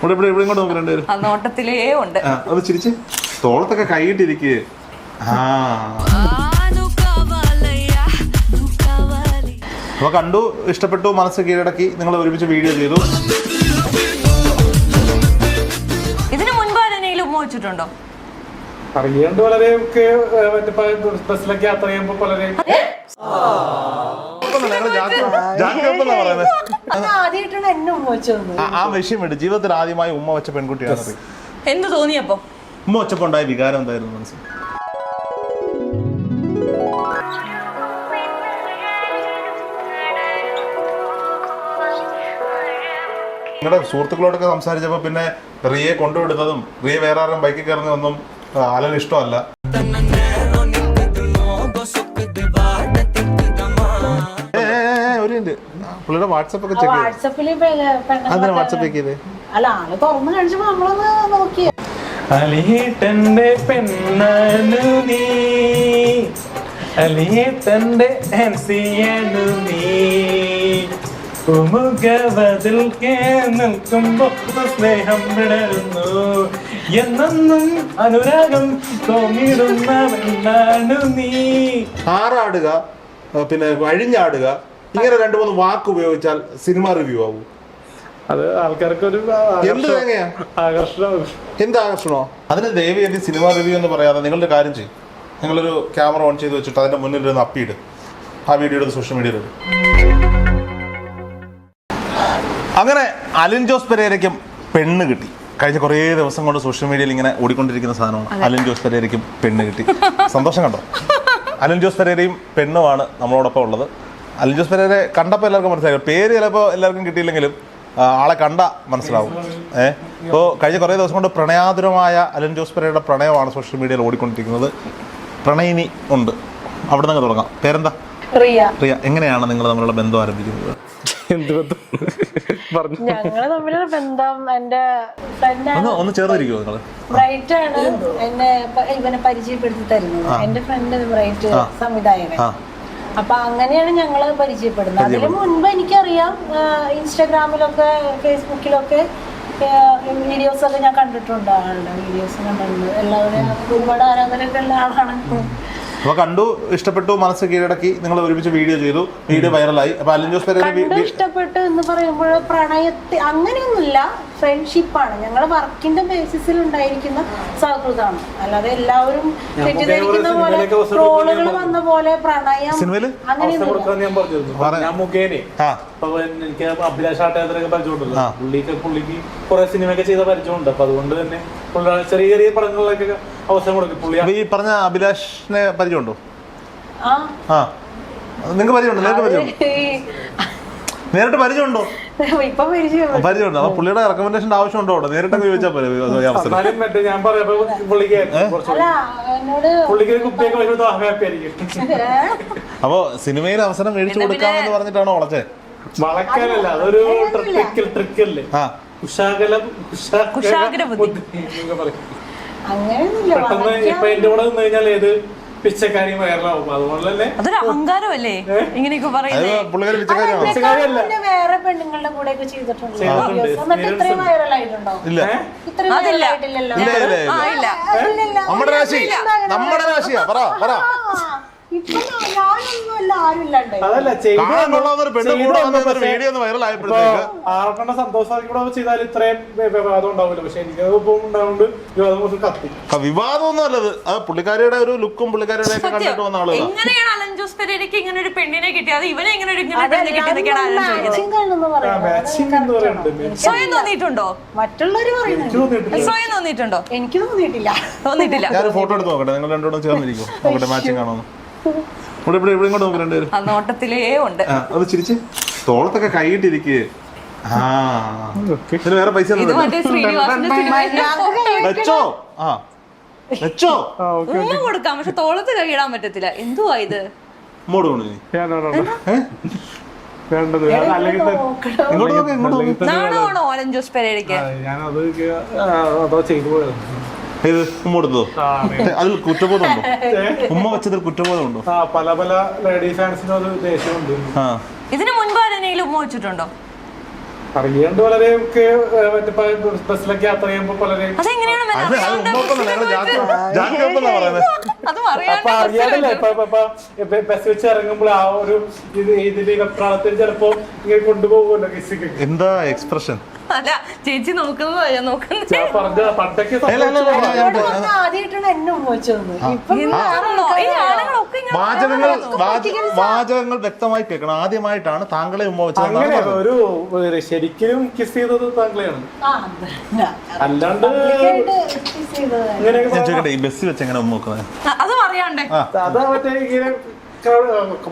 ഇവിടെ ഇവിടെ ഇവിടെ ഇങ്ങോട്ട് നോക്കി രണ്ടുപേരും. നോട്ടത്തിലേ ഉണ്ട്. അത് ചിരിച്ച് തോളത്തൊക്കെ കൈയിട്ടിരിക്കുക. അപ്പൊ കണ്ടു, ഇഷ്ടപ്പെട്ടു, മനസ്സ് കീഴടക്കി, നിങ്ങൾ ഒരുമിച്ച് വീഡിയോ ചെയ്തു. ഇതിനു മുൻപ് ആരെങ്കിലും ഉമ്മ വെച്ചിട്ടുണ്ടോ? അറിയാണ്ട് വളരെ ബസ്സിലൊക്കെ യാത്ര ചെയ്യുമ്പോ പലരെ ആ വിഷയം വിട്ട് ജീവിതത്തിൽ ആദ്യമായി ഉമ്മ വെച്ച പെൺകുട്ടിയാണ്. എന്ത് തോന്നിയപ്പോ? ഉമ്മ വെച്ചപ്പോ ഉണ്ടായ വികാരം എന്തായിരുന്നു മനസ്സിൽ? നിങ്ങളുടെ സുഹൃത്തുക്കളോടൊക്കെ സംസാരിച്ചപ്പോ പിന്നെ റിയെ കൊണ്ടുവിടുന്നതും റിയ വേറെ ആരും ബൈക്കിൽ കയറുന്നതൊന്നും ആലും ഇഷ്ടമല്ല. പുള്ളിയുടെ വാട്സപ്പ് ഒക്കെ ചെക്ക് വാട്സപ്പ് അല്ല ആള് തുറന്നു കഴിച്ചപ്പോ നമ്മളൊന്ന് നോക്കിയ അലിയേട്ടന്റെ പെണ്ണു നീ, അലിയേട്ടന്റെ ആൻസിയനു നീ, മുഖവതിൽ നിൽക്കുമ്പോ സ്നേഹം വിടരുന്നു, എന്നും അനുരാഗം തോന്നിടുന്ന പെണ്ണാണു നീ. ആറാടുക, പിന്നെ അഴിഞ്ഞാടുക, ഇങ്ങനെ 2-3 വാക്ക് ഉപയോഗിച്ചാൽ സിനിമ റിവ്യൂ ആവും. അത് ആൾക്കാർക്ക് ഒരു എന്ത് തേങ്ങയാ ആകർഷണം. എന്ത് ആകർഷണോ? അതിന് ദയവ് ചെയ്ത് സിനിമ റിവ്യൂ എന്ന് പറയാതെ നിങ്ങളുടെ കാര്യം ചെയ്യും. നിങ്ങളൊരു ക്യാമറ ഓൺ ചെയ്ത് വെച്ചിട്ട് അതിന്റെ മുന്നിൽ ഒരു അപ്പിയിട്, ആ വീഡിയോ എടുത്ത് സോഷ്യൽ മീഡിയയിൽ ഇടും. അങ്ങനെ അലിൻ ജോസ് പെരേരയ്ക്കും പെണ്ണ് കിട്ടി. കഴിഞ്ഞ കുറേ ദിവസം കൊണ്ട് സോഷ്യൽ മീഡിയയിൽ ഇങ്ങനെ ഓടിക്കൊണ്ടിരിക്കുന്ന സാധനമാണ് അലിൻ ജോസ് പെരേരയ്ക്കും പെണ്ണ് കിട്ടി. സന്തോഷം കണ്ടോ? അലിൻ ജോസ് പെരേരയും പെണ്ണുമാണ് നമ്മളോടൊപ്പം ഉള്ളത്. അലിൻ ജോസ് പെരേരെ കണ്ടപ്പോൾ എല്ലാവർക്കും മനസ്സിലായി. പേര് ചിലപ്പോൾ എല്ലാവർക്കും കിട്ടിയില്ലെങ്കിലും ആളെ കണ്ട മനസ്സിലാവും. ഇപ്പോൾ കഴിഞ്ഞ കുറേ ദിവസം കൊണ്ട് പ്രണയാതുരമായ അലിൻ ജോസ് പെരേരയുടെ പ്രണയമാണ് സോഷ്യൽ മീഡിയയിൽ ഓടിക്കൊണ്ടിരിക്കുന്നത്. പ്രണയിനി ഉണ്ട്, അവിടെ നിന്ന് തുടങ്ങാം. പേരെന്താ? റിയ. റിയ, എങ്ങനെയാണ് നിങ്ങൾ തമ്മിലുള്ള ബന്ധം ആരംഭിക്കുന്നത്? ഞങ്ങള് തമ്മിലുള്ള ബന്ധം എന്റെ ഒന്ന് ചേർന്നിരിക്കുമോ നിങ്ങൾ? ബ്രൈറ്റ് ആണ് എന്നെ ഇവനെ പരിചയപ്പെടുത്തി തരുന്നത്. എന്റെ ഫ്രണ്ട് ബ്രൈറ്റ് സംവിധായകൻ. അപ്പൊ അങ്ങനെയാണ് ഞങ്ങള് പരിചയപ്പെടുന്നത്. അതിന് മുൻപ് എനിക്കറിയാം, ഇൻസ്റ്റാഗ്രാമിലൊക്കെ ഫേസ്ബുക്കിലൊക്കെ വീഡിയോസ് ഒക്കെ ഞാൻ കണ്ടിട്ടുണ്ട്. ആളുടെ വീഡിയോസ് കണ്ടിട്ടുണ്ട്. എല്ലാവരും ഒരുപാട് ആരാധനയൊക്കെ ഉള്ള ആളാണ്. അപ്പൊ കണ്ടു, ഇഷ്ടപ്പെട്ടു, മനസ്സ് കീഴടക്കി, നിങ്ങൾ ഒരുമിച്ച് വീഡിയോ ചെയ്തു, വീഡിയോ വൈറലായി. അപ്പൊ അലിൻ ജോസ് പെരേര ഇഷ്ടപ്പെട്ടു എന്ന് പറയുമ്പോൾ പ്രണയത്തെ അങ്ങനെയൊന്നുമില്ല, ഫ്രണ്ട്ഷിപ്പാണ്. ഞങ്ങളുടെ വർക്കിന്റെ ബേസിസിൽ ഉണ്ടായിരിക്കുന്ന സൗഹൃദമാണ്. അല്ലാതെ എല്ലാവരും തെറ്റിദ്ധരിക്കുന്ന പോലെ ട്രോളുകൾ വന്ന പോലെ പ്രണയം എനിക്ക് അഭിലാഷ് ആട്ടേന്ദ്രൊക്കെ പരിചയമുണ്ടല്ലോ. പുള്ളിക്ക് കുറെ സിനിമയൊക്കെ ചെയ്ത പരിചയമുണ്ട്. അപ്പൊ അതുകൊണ്ട് തന്നെ ചെറിയ ചെറിയ പടങ്ങളിലൊക്കെ അവസരം കൊടുക്കും. പുള്ളി ഈ പറഞ്ഞ അഭിലാഷിനെ പരിചയമുണ്ടോ? നിങ്ങൾക്ക് പരിചയമുണ്ടോ? നേരിട്ട് പരിചയമുണ്ടോ? പരിചയമുണ്ടോ? അപ്പൊ പുള്ളിയുടെ റെക്കമെൻഡേഷന്റെ ആവശ്യമുണ്ടോ? നേരിട്ടൊക്കെ ചോദിച്ചാൽ പോലെ ഞാൻ പറയാം. അപ്പൊ സിനിമയിൽ അവസരം മേടിച്ചു കൊടുക്കാമെന്ന് പറഞ്ഞിട്ടാണോ വളച്ചേ? വളക്കാനല്ല, അതൊരു ട്രിക്കല്ലേ. പെട്ടെന്ന് ഇപ്പൊ എന്റെ കൂടെ നിന്ന് കഴിഞ്ഞാൽ ഏത് പിച്ചക്കാരി വയറിലാവും. അതുകൊണ്ട് തന്നെ അതൊരു അഹങ്കാരമല്ലേ ഇങ്ങനെയൊക്കെ പറയുന്നത്. വേറെ പെണ്ണുങ്ങളുടെ കൂടെ ഒക്കെ ചെയ്തിട്ടുണ്ട്. ഇത്രയും വൈറലായിട്ടുണ്ടോ? നമ്മുടെ രാശിയാ പറ. സന്തോഷം ചെയ്താൽ ഇത്രയും വിവാദം ഉണ്ടാവില്ല. പക്ഷെ എനിക്ക് ഉണ്ടാവുകൊണ്ട് വിവാദമൊന്നും അല്ലത്. പുള്ളിക്കാരിയുടെ ഒരു ലുക്കും പുള്ളിക്കാരിയുടെ കണ്ടിട്ട് വന്ന ആള്. എങ്ങനെയാണ് അലൻ ജോസ് പെരേരയ്ക്ക് ഇങ്ങനെ ഒരു പെണ്ണിനെ കിട്ടിയത്? ഇവനെ എങ്ങനെ ഒരു പെണ്ണിനെ കിട്ടിയതൊക്കെയാണ് സ്വയം തോന്നിയിട്ടുണ്ടോ? മറ്റുള്ളവര് സ്വയം തോന്നിയിട്ടുണ്ടോ? എനിക്ക് തോന്നിയിട്ടില്ല. ഞാൻ ഫോട്ടോ എടുത്ത് നോക്കട്ടെ, നിങ്ങൾ രണ്ടോടും ചേർന്നിരിക്കും, നോക്കട്ടെ മാച്ചിങ് ആണോ. ഇവിടെ ഇവിടെ ഇവിടെ ഇങ്ങോട്ട് നോക്കി രണ്ടുപേരും. നോട്ടത്തിലേ ഉണ്ട്. അത് ചിരിച്ച് തോളത്തൊക്കെ കൈയിട്ടിരിക്കുക. വേറെ പൈസ കൊടുക്കാം, പക്ഷെ തോളത്ത് കൈയിടാൻ പറ്റത്തില്ല. എന്തുവാ ഇത്? നാണോ അലൻ ജോസ് പെരേരയ്ക്ക്? അതിൽ കുറ്റബോധമുണ്ടോ? ഉമ്മ വെച്ചതിൽ കുറ്റബോധമുണ്ടോ? പല ലേഡീസ് ഫാൻസിനും അത് ദേഷ്യമുണ്ട്. ഇതിനു മുൻപ് ആരെങ്കിലും ഉമ്മ വെച്ചിട്ടുണ്ടോ? അറിയാണ്ട് വളരെ ഒക്കെ മറ്റേ ബസ്സിലൊക്കെ യാത്ര ചെയ്യുമ്പോ പലരെ അതെങ്ങനെയാണ് ഇവൻ അത് അറിയാണ്ട് ഉമ്മൊപ്പം ഞങ്ങൾ ജാക്കിയൊപ്പം പറയുന്നത്. അതും അറിയാണ്ട് അപ്പൊ അറിയാണ്ടല്ലേ ഇപ്പൊ ബസ് വെച്ച് ഇറങ്ങുമ്പോൾ ആ ഒരു ഇതില് വെപ്രാളത്തിൽ ചിലപ്പോ ഇങ്ങനെ കൊണ്ടുപോകുമല്ലോ കിസ്സിക്ക്. എന്താ എക്സ്പ്രഷൻ? അല്ല ചേച്ചി നോക്കുന്നതാ ഞാൻ നോക്കുന്നത്. ഞാൻ പറഞ്ഞ പണ്ടൊക്കെ ആദ്യമായിട്ടാണ് എന്നെ ഉമ്മച്ചത്. ഇപ്പൊ ആണോ? ഈ ആളുകളൊക്കെ ഇങ്ങനെ വാചകങ്ങൾ വ്യക്തമായി കേൾക്കണം. ആദ്യമായിട്ടാണ് താങ്കളെ ഉമ്മ അങ്ങനെ വെച്ചത്. ഒരു ശരിക്കും കിസ് ചെയ്തത് താങ്കളെയാണ്. അല്ലാണ്ട് kiss ചെയ്തത്. ഇങ്ങനെയൊക്കെ ഞാൻ ചോദിക്കട്ടെ, ഈ ബസ് വെച്ച് എങ്ങനെ ഉമ്മ വെക്കുന്നത്? അതും അറിയാണ്ടേ. അതാ മറ്റേ ഇങ്ങനെ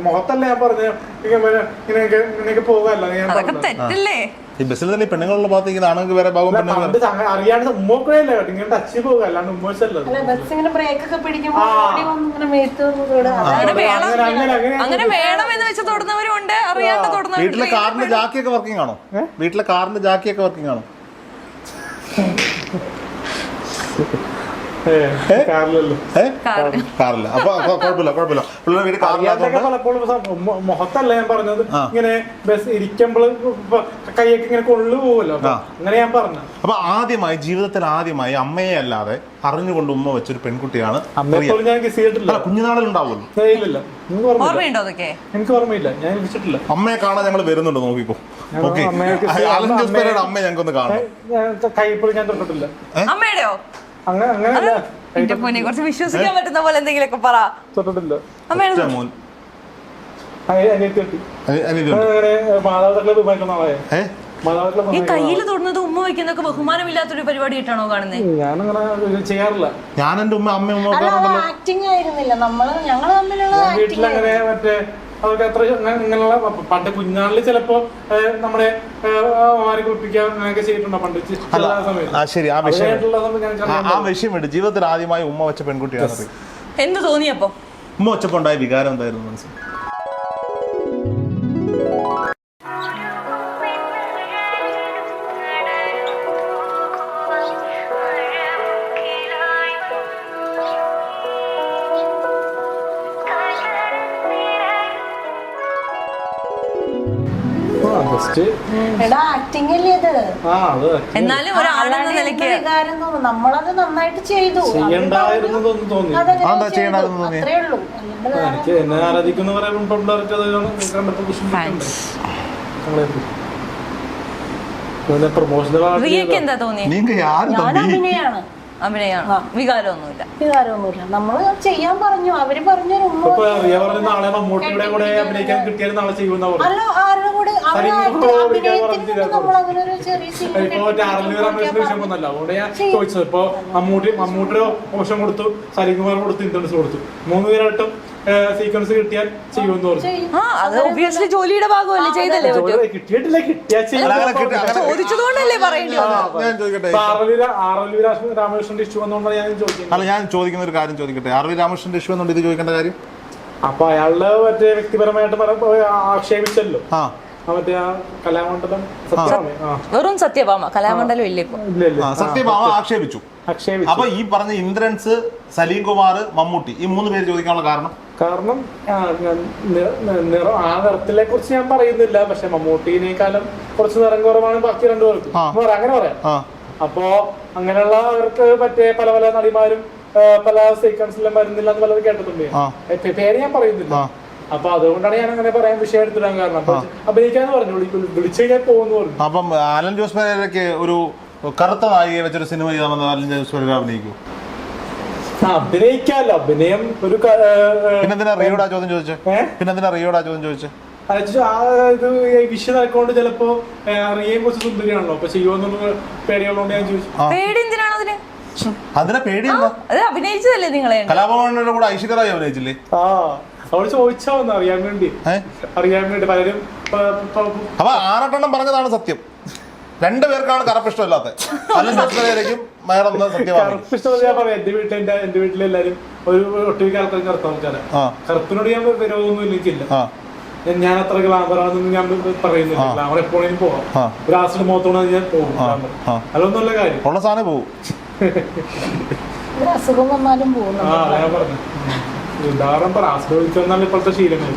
മുഖത്തല്ല ഞാൻ പറഞ്ഞ ഇങ്ങനെയൊക്കെ പോകാല്ല ഞാൻ അതൊക്കെ പറഞ്ഞത്. തെറ്റല്ലേ? ഈ ബസ്സിൽ തന്നെ ഈ പെണ്ണുങ്ങളുടെ ഭാഗത്ത് ഇങ്ങനെ ആണെങ്കിൽ വേറെ ഭാഗം പെണ്ണുങ്ങൾ പണ്ട് അറിയാണ്ട് ഉമ്മൊക്കെയല്ലേ ഇങ്ങനെ ടച്ച് പോകുക അല്ലാണ്ട് ഉമ്മച്ചല്ലോ. അല്ല ബസ് ഇങ്ങനെ ബ്രേക്ക് ഒക്കെ പിടിക്കുമ്പോ ഓടി വന്ന് ഇങ്ങനെ മേത്ത് വന്ന് തൊടുക. അങ്ങനെ വേണം, അങ്ങനെ അങ്ങനെ വേണമെന്ന് വെച്ച് തൊടുന്നവരും ഉണ്ട്, അറിയാണ്ട് വീട്ടിലെ തൊടുന്നവരുണ്ട്. കാറിന്റെ ജാക്കിയൊക്കെ വർക്കിംഗ് ആണോ? വീട്ടിലെ കാറിന്റെ ജാക്കിയൊക്കെ വർക്കിംഗ് ആണോ? കാറിലല്ലോ കാറില്ല. അപ്പൊ കുഴപ്പമില്ല. പിള്ളേർ വീട് അറിയാണ്ടൊക്കെ കാറിലാത്തോണ്ട് പലപ്പോഴും മുഖത്തല്ല ഞാൻ പറഞ്ഞത്. ഇങ്ങനെ ബസ് ഇരിക്കുമ്പോൾ കൈയൊക്കെ ഇങ്ങനെ കൊള്ളുപോകുമല്ലോ, അങ്ങനെ ഞാൻ പറഞ്ഞു. അപ്പൊ ജീവിതത്തിൽ ആദ്യമായി അമ്മയെ അല്ലാതെ അറിഞ്ഞുകൊണ്ട് ഉമ്മ വെച്ചൊരു പെൺകുട്ടിയാണ് പ്രിയ. അമ്മയെപ്പോലും ഞാൻ കിസ് ചെയ്തിട്ടില്ല. കുഞ്ഞുനാളിൽ ഉണ്ടാവുമല്ലോ. ഇല്ലില്ല, എനിക്ക് ഓർമ്മയില്ല. ഓർമ്മയുണ്ടോ അതൊക്കെ? എനിക്ക് ഓർമ്മയില്ല, ഞാൻ വിളിച്ചിട്ടില്ല. അമ്മയെ കാണാൻ ഞങ്ങൾ വരുന്നുണ്ട്, നോക്കിക്കോ. ഓക്കെ, അലൻ ജോസ് പെരേരയുടെ അമ്മയെ ഞങ്ങൾക്കൊന്ന് കാണാം. കൈപ്പോഴും ഞാൻ തൊട്ടിട്ടില്ല. അമ്മയുടെയോ? അങ്ങനെയല്ല, എന്റെ പൊന്നെ, കുറച്ച് വിശ്വസിക്കാൻ പറ്റുന്ന പോലെ എന്തെങ്കിലുമൊക്കെ പറ. തൊട്ടിട്ടില്ല. അമ്മയുടെ മോൻ അനിയത്തി അനിയത്തി അങ്ങനെ മാതാപിതാക്കളെ ബഹുമാനിക്കുന്ന ആളെ മാതാപിതാക്കളെ ഈ കയ്യിൽ തൊടുന്നത് ഉമ്മ വയ്ക്കുന്നൊക്കെ ബഹുമാനമില്ലാത്തൊരു പരിപാടിയായിട്ടാണോ കാണുന്നത്? ഞാനങ്ങനെ ചെയ്യാറില്ല. ഞാൻ എന്റെ അമ്മ അല്ല ആക്ടിങ് ആയിരുന്നില്ല, ഞങ്ങള് തമ്മിലുള്ള ഞാൻ ആക്ടിങ്. വീട്ടിലങ്ങനെ മറ്റേ അതൊക്കെ അത്ര ഇങ്ങനെയുള്ള പണ്ട് കുഞ്ഞാളിൽ ചിലപ്പോ നമ്മുടെ മാറി കുളിപ്പിക്കുക അങ്ങനെയൊക്കെ ചെയ്തിട്ടുണ്ടോ പണ്ട് സമയത്ത്? ശരി, ആ സമയത്ത് വിഷയം വിട്ട് ജീവിതത്തിൽ ആദ്യമായി ഉമ്മ വെച്ച പെൺകുട്ടിയാണ്. എന്ത് തോന്നിയപ്പോ? ഉമ്മ വെച്ചപ്പോ ഉണ്ടായ വികാരം എന്തായിരുന്നു മനസ്സിൽ? എടാ ആക്ടിങ് അല്ലേ ഇത്? എന്നാലും ഒരാളെന്ന നിലയ്ക്ക് വികാരം തോന്നും. നമ്മളത് നന്നായിട്ട് ചെയ്തു. ചെയ്യണ്ടായിരുന്നതൊന്നും തോന്നി. അത്രേ ഉള്ളൂ. എനിക്ക് എന്നെ ആരാധിക്കുന്ന പറയുമ്പോൾ പിള്ളേർക്ക് അത് കണ്ടപ്പോൾ പ്രൊമോഷന്റെ റിയക്ക് എന്താ തോന്നി? ഞാൻ അഭിനയാണ്. അഭിനയാണ്, വികാരമൊന്നുമില്ല. വികാരമൊന്നുമില്ല. നമ്മള് ചെയ്യാൻ പറഞ്ഞു, അവര് പറഞ്ഞു. നാളെ മമ്മൂട്ടിയുടെ കൂടെ അഭിനയിക്കാൻ കിട്ടിയാൽ നാളെ ചെയ്യുന്ന അല്ല, ആരുടെ കൂടെ നമ്മളങ്ങനെ ഒരു ചെറിയ അതുകൊണ്ട് ഞാൻ ചോദിച്ചത്. ഇപ്പൊ മമ്മൂട്ടിയുടെ ഓപ്ഷൻ കൊടുത്തു, സലികുമാർ കൊടുത്തു, ഇൻട്രൻസ് കൊടുത്തു. 3 പേരായിട്ടും സീക്വൻസ് കിട്ടിയാൽ ചെയ്യുമെന്ന് പറഞ്ഞു. അത് ഒബ്വിയസ്ലി ജോലിയുടെ ഭാഗമല്ലേ, ചെയ്തല്ലേ പറ്റൂ. കിട്ടിയിട്ടില്ല, കിട്ടിയാൽ ചോദിച്ചതുകൊണ്ടല്ലേ പറയേണ്ടി വന്നത്. രാമകൃഷ്ണന്റെ ഇഷ്യൂ വന്നുകൊണ്ടാണ് ഞാൻ ചോദിക്കുന്നത്. അല്ല, ഞാൻ ചോദിക്കുന്ന ഒരു കാര്യം ചോദിക്കട്ടെ. ആർ വി രാമകൃഷ്ണന്റെ ഇഷ്യൂ എന്നുണ്ട് ഇത് ചോദിക്കേണ്ട കാര്യം. അപ്പൊ അയാളുടെ മറ്റേ വ്യക്തിപരമായിട്ട് ആക്ഷേപിച്ചല്ലോ മറ്റേ ആ കലാമണ്ഡലം. വെറും സത്യഭാമ കലാമണ്ഡലം ഇല്ലേ? സത്യഭാമ ആക്ഷേപിച്ചു. അപ്പൊ ഈ പറഞ്ഞ ഇന്ദ്രൻസ്, സലീം കുമാർ, മമ്മൂട്ടി, ഈ 3 പേര് ചോദിക്കാനുള്ള കാരണം ആ നിറത്തിലെ കുറിച്ച് ഞാൻ പറയുന്നില്ല. പക്ഷെ മമ്മൂട്ടിനേക്കാളും കുറച്ച് നിറം കുറവാണ് ബാക്കി 2 പേർക്ക്, അങ്ങനെ പറയാം. അപ്പോ അങ്ങനെയുള്ള അവർക്ക് മറ്റേ പല പല നടിമാരും പല സീക്വൻസിലും വരുന്നില്ല എന്ന് പലരും കേട്ടിട്ടുണ്ട്. പേര് ഞാൻ പറയുന്നില്ല. അപ്പൊ അതുകൊണ്ടാണ് ഞാൻ അങ്ങനെ പറയാൻ വിഷയം എടുത്തിടാൻ കാരണം. അഭിനയിക്കാന്ന് പറഞ്ഞു, വിളിച്ചു കഴിഞ്ഞാൽ പോകുന്നു പറഞ്ഞു. അപ്പം അലൻ ജോസ് പെരേരയ്ക്ക് ഒരു കറുത്ത നായികയെ വെച്ചൊരു സിനിമ ചെയ്താൽ അലൻ ജോസ് പെരേര അഭിനയിക്കും? അഭിനയിക്കാല്ലോ, അഭിനയം ഒരു പിന്നെന്തിനാ റിയോടാ ചോദ്യം ചോദിച്ചേ? ഇത് വിഷയം നടക്കൊണ്ട് ചിലപ്പോ റിയയെ കുറിച്ച് സുന്ദരിയാണല്ലോ, അപ്പൊ ചെയ്യുമെന്നുള്ള പേടിയുള്ളതുകൊണ്ട് ഞാൻ ചോദിച്ചു. പേടി എന്തിനാണ് അതിന്? അതിനെ പേടിയല്ല, അത് അഭിനയിച്ചതല്ലേ നിങ്ങളെ? കലാഭവന്റെ കൂടെ ഐശ്വര്യ റായ് അഭിനയിച്ചില്ലേ? അവള് ചോദിച്ചോന്ന് അറിയാൻ വേണ്ടി പലരും. അപ്പൊ 6 പറഞ്ഞതാണ് സത്യം. 2 പേർക്കാണ് കറുപ്പിഷ്ടമില്ലാത്ത. അലൻ ജോസ് പെരേരയ്ക്കും വേറൊന്ന് സത്യമാണ്. ഞാൻ പറയാം, എന്റെ വീട്ടിലെല്ലാരും ഒരു ഒട്ടുമിക്ക ആൾക്കാരും കറുത്താൾക്കാരാ. കറുപ്പിനോട് ഞാൻ വിരോധമൊന്നും എനിക്കില്ല. ഞാൻ അത്ര ഗ്ലാമറാണെന്ന് ഞാൻ പറയുന്നില്ല. ഗ്ലാമർ എപ്പോഴും പോവാം. ഒരു ആസിഡ് മുഖത്തോടെ ഞാൻ പോകും. അതൊന്നുമല്ല കാര്യം, ഉള്ള സാധനം പോകും. അസുഖം വന്നാലും പോകുന്നു. ഞാൻ പറഞ്ഞു ഉദാഹരണം പറ, ആസ്വദിച്ചു വന്നാൽ ഇപ്പോഴത്തെ ശീലങ്ങൾ.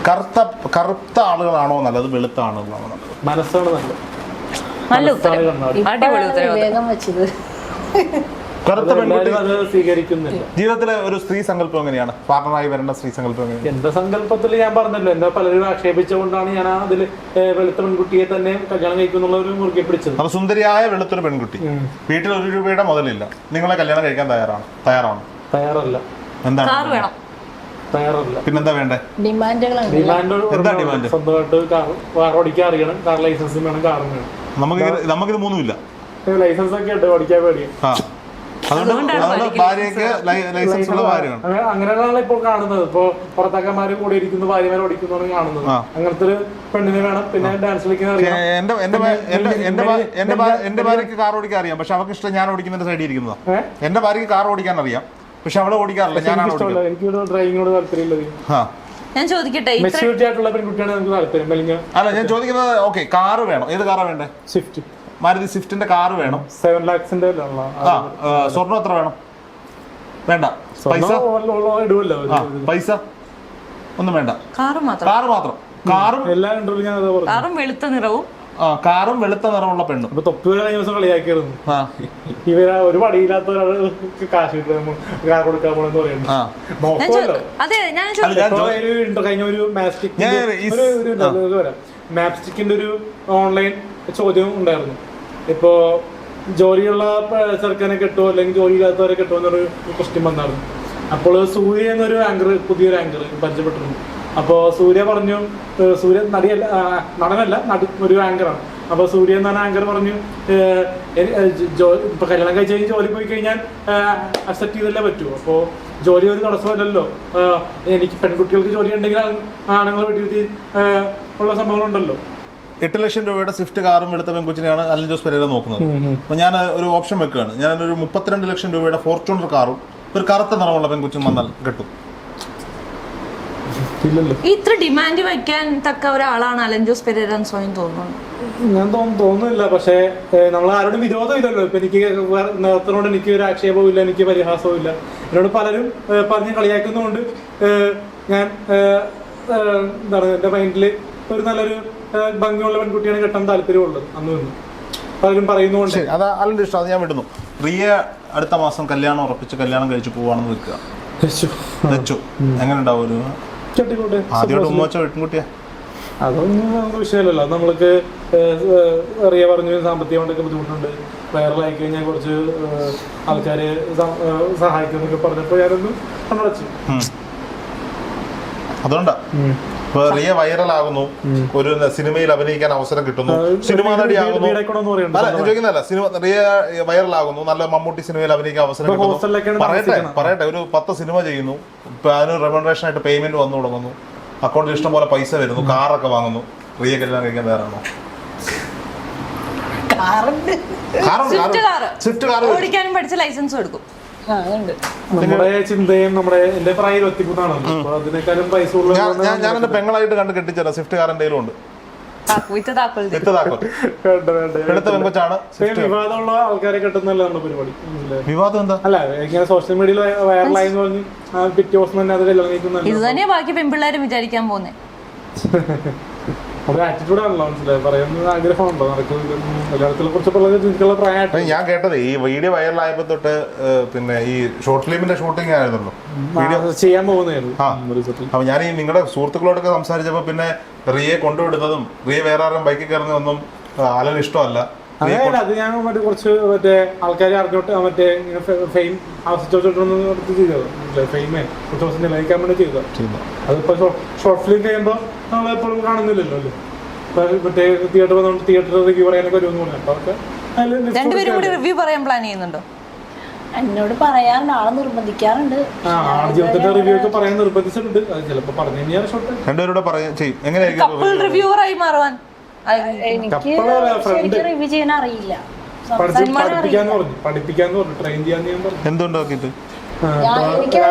കറുത്ത ആളുകളാണോ നല്ലത്, വെളുത്ത ആളുകളാണോ നല്ലത്? മനസ്സാണ് നല്ലത്. നല്ല ഉത്തരം. അടിപൊളി ഉത്തരം. വേഗം വെച്ചത്. കറുത്ത പെൺകുട്ടി അത് സ്വീകരിക്കുന്നില്ല. ജീവിതത്തിലെ ഒരു സ്ത്രീ സങ്കല്പം എങ്ങനെയാണ്? പാർട്ണറായി വരേണ്ട സ്ത്രീ സങ്കല്പം എങ്ങനെയാണ്? എന്റെ സങ്കല്പത്തിൽ ഞാൻ പറഞ്ഞല്ലോ, എന്നെ പലരും ആക്ഷേപിച്ചുകൊണ്ടാണ് ഞാൻ അതിൽ വെളുത്ത പെൺകുട്ടിയെ തന്നെ കല്യാണം കഴിക്കുന്നുള്ള ഒരു മുറുകെ പിടിച്ചത്. അപ്പൊ സുന്ദരിയായ വെളുത്തൊരു പെൺകുട്ടി, വീട്ടിൽ 1 രൂപയുടെ മുതലില്ല, നിങ്ങളെ കല്യാണം കഴിക്കാൻ തയ്യാറാണ്? തയ്യാറല്ല. എന്താണ് കാർ വേണം. തയ്യാറല്ല. പിന്നെന്താ വേണ്ടേ? ഡിമാൻഡുകളാണ്. ഡിമാൻഡ് സ്വന്തമായിട്ട് കാർ ഓടിക്കാൻ അറിയണം, കാർ ലൈസൻസും വേണം, കാറും വേണം. നമുക്കിത് മൂന്നുമില്ല. ലൈസൻസ് ഒക്കെ ഉണ്ട്, ഓടിക്കാൻ പേടിയാണ്. അതുകൊണ്ട് ഭാര്യക്ക് ലൈസൻസ് ഉള്ള ഭാര്യയാണ്. അങ്ങനെയാണ് ഇപ്പോൾ കാണുന്നത്. ഇപ്പൊ പുറത്താക്കന്മാര് കൂടെ ഇരിക്കുന്നു, ഭാര്യമാരെ ഓടിക്കുന്നതാണ് കാണുന്നത്. അങ്ങനത്തെ ഒരു പെണ്ണിനെ വേണം. പിന്നെ ഡാൻസ് കളിക്കുന്ന അറിയാം. എന്റെ ഭാര്യക്ക് കാർ ഓടിക്കാൻ അറിയാം, പക്ഷെ അവർക്ക് ഇഷ്ടം ഞാൻ ഓടിക്കുന്നതിന്റെ സൈഡിൽ ഇരിക്കുന്നതാ. എന്റെ ഭാര്യക്ക് കാർ ഓടിക്കാൻ അറിയാം, പക്ഷെ അവളെ ഓടിക്കാറില്ല, ഞാനാണ് ഓടിക്കുന്നത്. എനിക്ക് ഡ്രൈവിങ്ങിനോട് താല്പര്യമില്ല. ഞാൻ ചോദിക്കട്ടെ, മെച്യൂരിറ്റി ആയിട്ടുള്ള പെൺകുട്ടിയാണ് നമുക്ക് താല്പര്യം. അല്ല, ഞാൻ ചോദിക്കുന്നത് ഓക്കെ, കാറ് വേണം. ഏത് കാറാ വേണ്ടേ? സ്വിഫ്റ്റ്, മാരുതി സ്വിഫ്റ്റിന്റെ കാറ് വേണം. 7 lakhsന്റെ സ്വർണ്ണം എത്ര വേണം? വേണ്ട. പൈസ ഇടുമല്ലോ. പൈസ ഒന്നും വേണ്ട. കാറ് മാത്രം. കാറും എല്ലാം ഉണ്ടല്ലോ. ഞാൻ അതാ പറഞ്ഞു. കാറും വെളുത്ത നിറവും. കാറും വെളുത്ത നിറമുള്ള പെണ്ണും. അപ്പൊ തൊപ്പി കഴിഞ്ഞ ദിവസം കളിയാക്കിയിരുന്നു. ഇവരാ ഒരു പടിയില്ലാത്ത ഒരാൾ കാശ് കാർ കൊടുക്കാൻ പോണെന്ന് പറയുന്നത്. അതെ, ഞാൻ കഴിഞ്ഞ ഒരു മാപ്സ്റ്റിക്കിന്റെ ഒരു ഓൺലൈൻ ചോദ്യം ഉണ്ടായിരുന്നു. ഇപ്പോ ജോലിയുള്ള ചെറുക്കനെ കിട്ടുമോ അല്ലെങ്കിൽ ജോലി ഇല്ലാത്തവരെ കിട്ടുമോ എന്നൊരു ക്വസ്റ്റ്യൻ വന്നായിരുന്നു. അപ്പോൾ സൂര്യ എന്നൊരു പുതിയൊരു ആങ്കർ പരിചയപ്പെട്ടിരുന്നു. അപ്പോൾ സൂര്യ പറഞ്ഞു, സൂര്യ നടനല്ല, ഒരു ആങ്കറാണ്. അപ്പോൾ സൂര്യ എന്ന് പറഞ്ഞ ആങ്കർ പറഞ്ഞു, ഇപ്പൊ കല്യാണം കഴിച്ച് കഴിഞ്ഞ് ജോലി പോയി കഴിഞ്ഞാൽ അക്സെപ്റ്റ് ചെയ്തല്ലേ പറ്റൂ. അപ്പോൾ ജോലി ഒരു തടസ്സമല്ലല്ലോ. എനിക്ക് പെൺകുട്ടികൾക്ക് ജോലി ഉണ്ടെങ്കിൽ ആണുങ്ങൾ വീട്ടിൽ ഉള്ള സംഭവങ്ങളുണ്ടല്ലോ. 8 ലക്ഷം രൂപയുടെ സ്വിഫ്റ്റ് കാറും എടുത്ത പെൺകുച്ചിനെയാണ് അലൻ ജോസ് പെരേര നോക്കുന്നത്. അപ്പൊ ഞാൻ ഒരു ഓപ്ഷൻ വെക്കുകയാണ്. ഞാനൊരു 32 ലക്ഷം രൂപയുടെ ഫോർച്യൂണർ കാറും ഒരു കറുത്ത നിറമുള്ള പെൺകുച്ചും വന്നാൽ കിട്ടും. ഇത്ര ഡിമാൻഡ് വയ്ക്കാൻ തക്ക ഒരാളാണ് അലൻ ജോസ് പെരേര എന്ന് സ്വയം തോന്നുന്നു. ഞാൻ തോന്നുന്നില്ല. പക്ഷേ നമ്മൾ ആരോടും വിരോധം ഇല്ലല്ലോ. ഇപ്പൊ എനിക്ക് നിറത്തിനോട് എനിക്ക് ഒരു ആക്ഷേപവും ഇല്ല, എനിക്ക് പരിഹാസവും ഇല്ല. എന്നോട് പലരും പറഞ്ഞ് കളിയാക്കുന്നതുകൊണ്ട് ഞാൻ എന്താണ് എന്റെ മൈൻഡിൽ ഒരു നല്ലൊരു ഭംഗിയുള്ള പെൺകുട്ടിയാണ് കെട്ടാൻ താല്പര്യമുള്ളത്. അന്ന് പലരും പറയുന്നുണ്ട്. അത് അലന്റെ ഇഷ്ടം, അത് ഞാൻ വിടുന്നു. റിയ അടുത്ത മാസം കല്യാണം ഉറപ്പിച്ച് കല്യാണം കഴിച്ച് പോവാണെന്ന് വെക്കുക. എങ്ങനെ ഉണ്ടാവും? ഒരു ആദ്യമായിട്ട് ഉമ്മച്ച പെൺകുട്ടിയാ? അതൊന്നും നമുക്ക് വിഷയമല്ലല്ലോ. നമ്മൾക്ക് റിയ പറഞ്ഞു സാമ്പത്തികമായിട്ടൊക്കെ ബുദ്ധിമുട്ടുണ്ട്, വൈറലായി കഴിഞ്ഞാൽ കുറച്ച് ആൾക്കാര് സഹായിക്കുന്നൊക്കെ പറഞ്ഞപ്പോൾ ഞാനൊന്ന് കണ്ണടച്ചു. അതുകൊണ്ടാ റിയ വൈറലാകുന്നു, ഒരു സിനിമയിൽ അഭിനയിക്കാൻ അവസരം കിട്ടുന്നു, സിനിമാ നടിയാകുന്നു. അല്ല, ഞാൻ ചോദിക്കുന്നതല്ല, റിയ വൈറലാകുന്നു, നല്ല മമ്മൂട്ടി സിനിമയിൽ അഭിനയിക്കാൻ അവസരം കിട്ടുന്നു. പറയട്ടെ, ഒരു 10 സിനിമ ചെയ്യുന്നു, അതിന് റെമ്യൂണറേഷൻ ആയിട്ട് പേയ്മെന്റ് വന്നു തുടങ്ങുന്നു, അക്കൗണ്ടിൽ ഇഷ്ടം പോലെ പൈസ വരുന്നു, കാറൊക്കെ വാങ്ങുന്നു. റിയ കല്യാണം കഴിക്കാൻ തയ്യാറാണോ? സ്വിഫ്റ്റ് കാർ ഓടിക്കാനും പഠിച്ച ലൈസൻസ് എടുക്കും. നമ്മുടെ ചിന്തയും എന്റെ പ്രായം 23 അപ്പൊ അതിനേക്കാളും പൈസ ഞാൻ എന്റെ പെങ്ങളായിട്ട് കണ്ട് കെട്ടിച്ചല്ല. സ്വിഫ്റ്റ് കാർ എന്തെങ്കിലും ഉണ്ട്. വിവാദമുള്ള ആൾക്കാരെ കെട്ടുന്നല്ല നമ്മുടെ പരിപാടി. വിവാദം എന്താ? അല്ല, ഇങ്ങനെ സോഷ്യൽ മീഡിയയിൽ വൈറലായി പറഞ്ഞ് പിറ്റേ ദിവസം തന്നെ അത് കല്യാണം കഴിക്കുന്ന ഇത് തന്നെയാ ബാക്കി പെൺപിള്ളേരും വിചാരിക്കാൻ പോകുന്നേ. ആറ്റിറ്റ്യൂഡാണല്ലോ, മനസ്സിലായി. പറയുന്ന ആഗ്രഹമുണ്ടോ കുറിച്ചുള്ള പ്രായമായിട്ട്? ഞാൻ കേട്ടത് ഈ വീഡിയോ വൈറലായപ്പോ തൊട്ട് പിന്നെ ഈ ഷോർട്ട് ഫിലിമിന്റെ ഷൂട്ടിംഗ് ആയിരുന്നല്ലോ, വീഡിയോ ചെയ്യാൻ പോകുന്നതായിരുന്നു. അപ്പൊ ഞാൻ ഈ നിങ്ങളുടെ സുഹൃത്തുക്കളോടൊക്കെ സംസാരിച്ചപ്പോ പിന്നെ റിയെ കൊണ്ടുവിടുന്നതും റിയ വേറെ ആരും ബൈക്കിൽ കയറുന്നതൊന്നും അലന് ഇഷ്ടമല്ല. അത് ഞാൻ കുറച്ച് ആൾക്കാരെ അറിഞ്ഞോട്ട് ഫെയിം ആവശ്യിച്ചോട്ടൊന്നും ചെയ്തത്. ഫെയിമേ നിലനിൽക്കാൻ വേണ്ടി ചെയ്തത്. അതിപ്പോ ഷോർട്ട് ഫിലിം ചെയ്യുമ്പോ നമ്മളെപ്പോഴും കാണുന്നില്ലല്ലോ അല്ലേ. തിയേറ്റർ വന്നോണ്ട് തിയേറ്റർ റിവ്യൂ പറയാനൊക്കെ വരുമെന്ന് പറഞ്ഞു. അപ്പൊ അതൊക്കെ രണ്ടുപേരും കൂടി റിവ്യൂ പറയാൻ പ്ലാൻ ചെയ്യുന്നുണ്ടോ? എന്നോട് പറയാറുണ്ട്, ആളെ നിർബന്ധിക്കാറുണ്ട്. ജീവിതത്തിന്റെ റിവ്യൂ ഒക്കെ പറയാൻ നിർബന്ധിച്ചിട്ടുണ്ട്. അത് ചിലപ്പോ പറഞ്ഞു കഴിഞ്ഞാൽ രണ്ടുപേരോട് ചെയ്യും. എങ്ങനെയായിരിക്കും റിവ്യൂവറായി മാറുവാൻ? എനിക്ക് റിവ്യൂ ചെയ്യാൻ അറിയില്ല. പഠിപ്പിക്കാന്ന് പറഞ്ഞു, ട്രെയിൻ ചെയ്യാന്ന് ഞാൻ പറഞ്ഞു. എന്തുണ്ടാക്കിട്ട്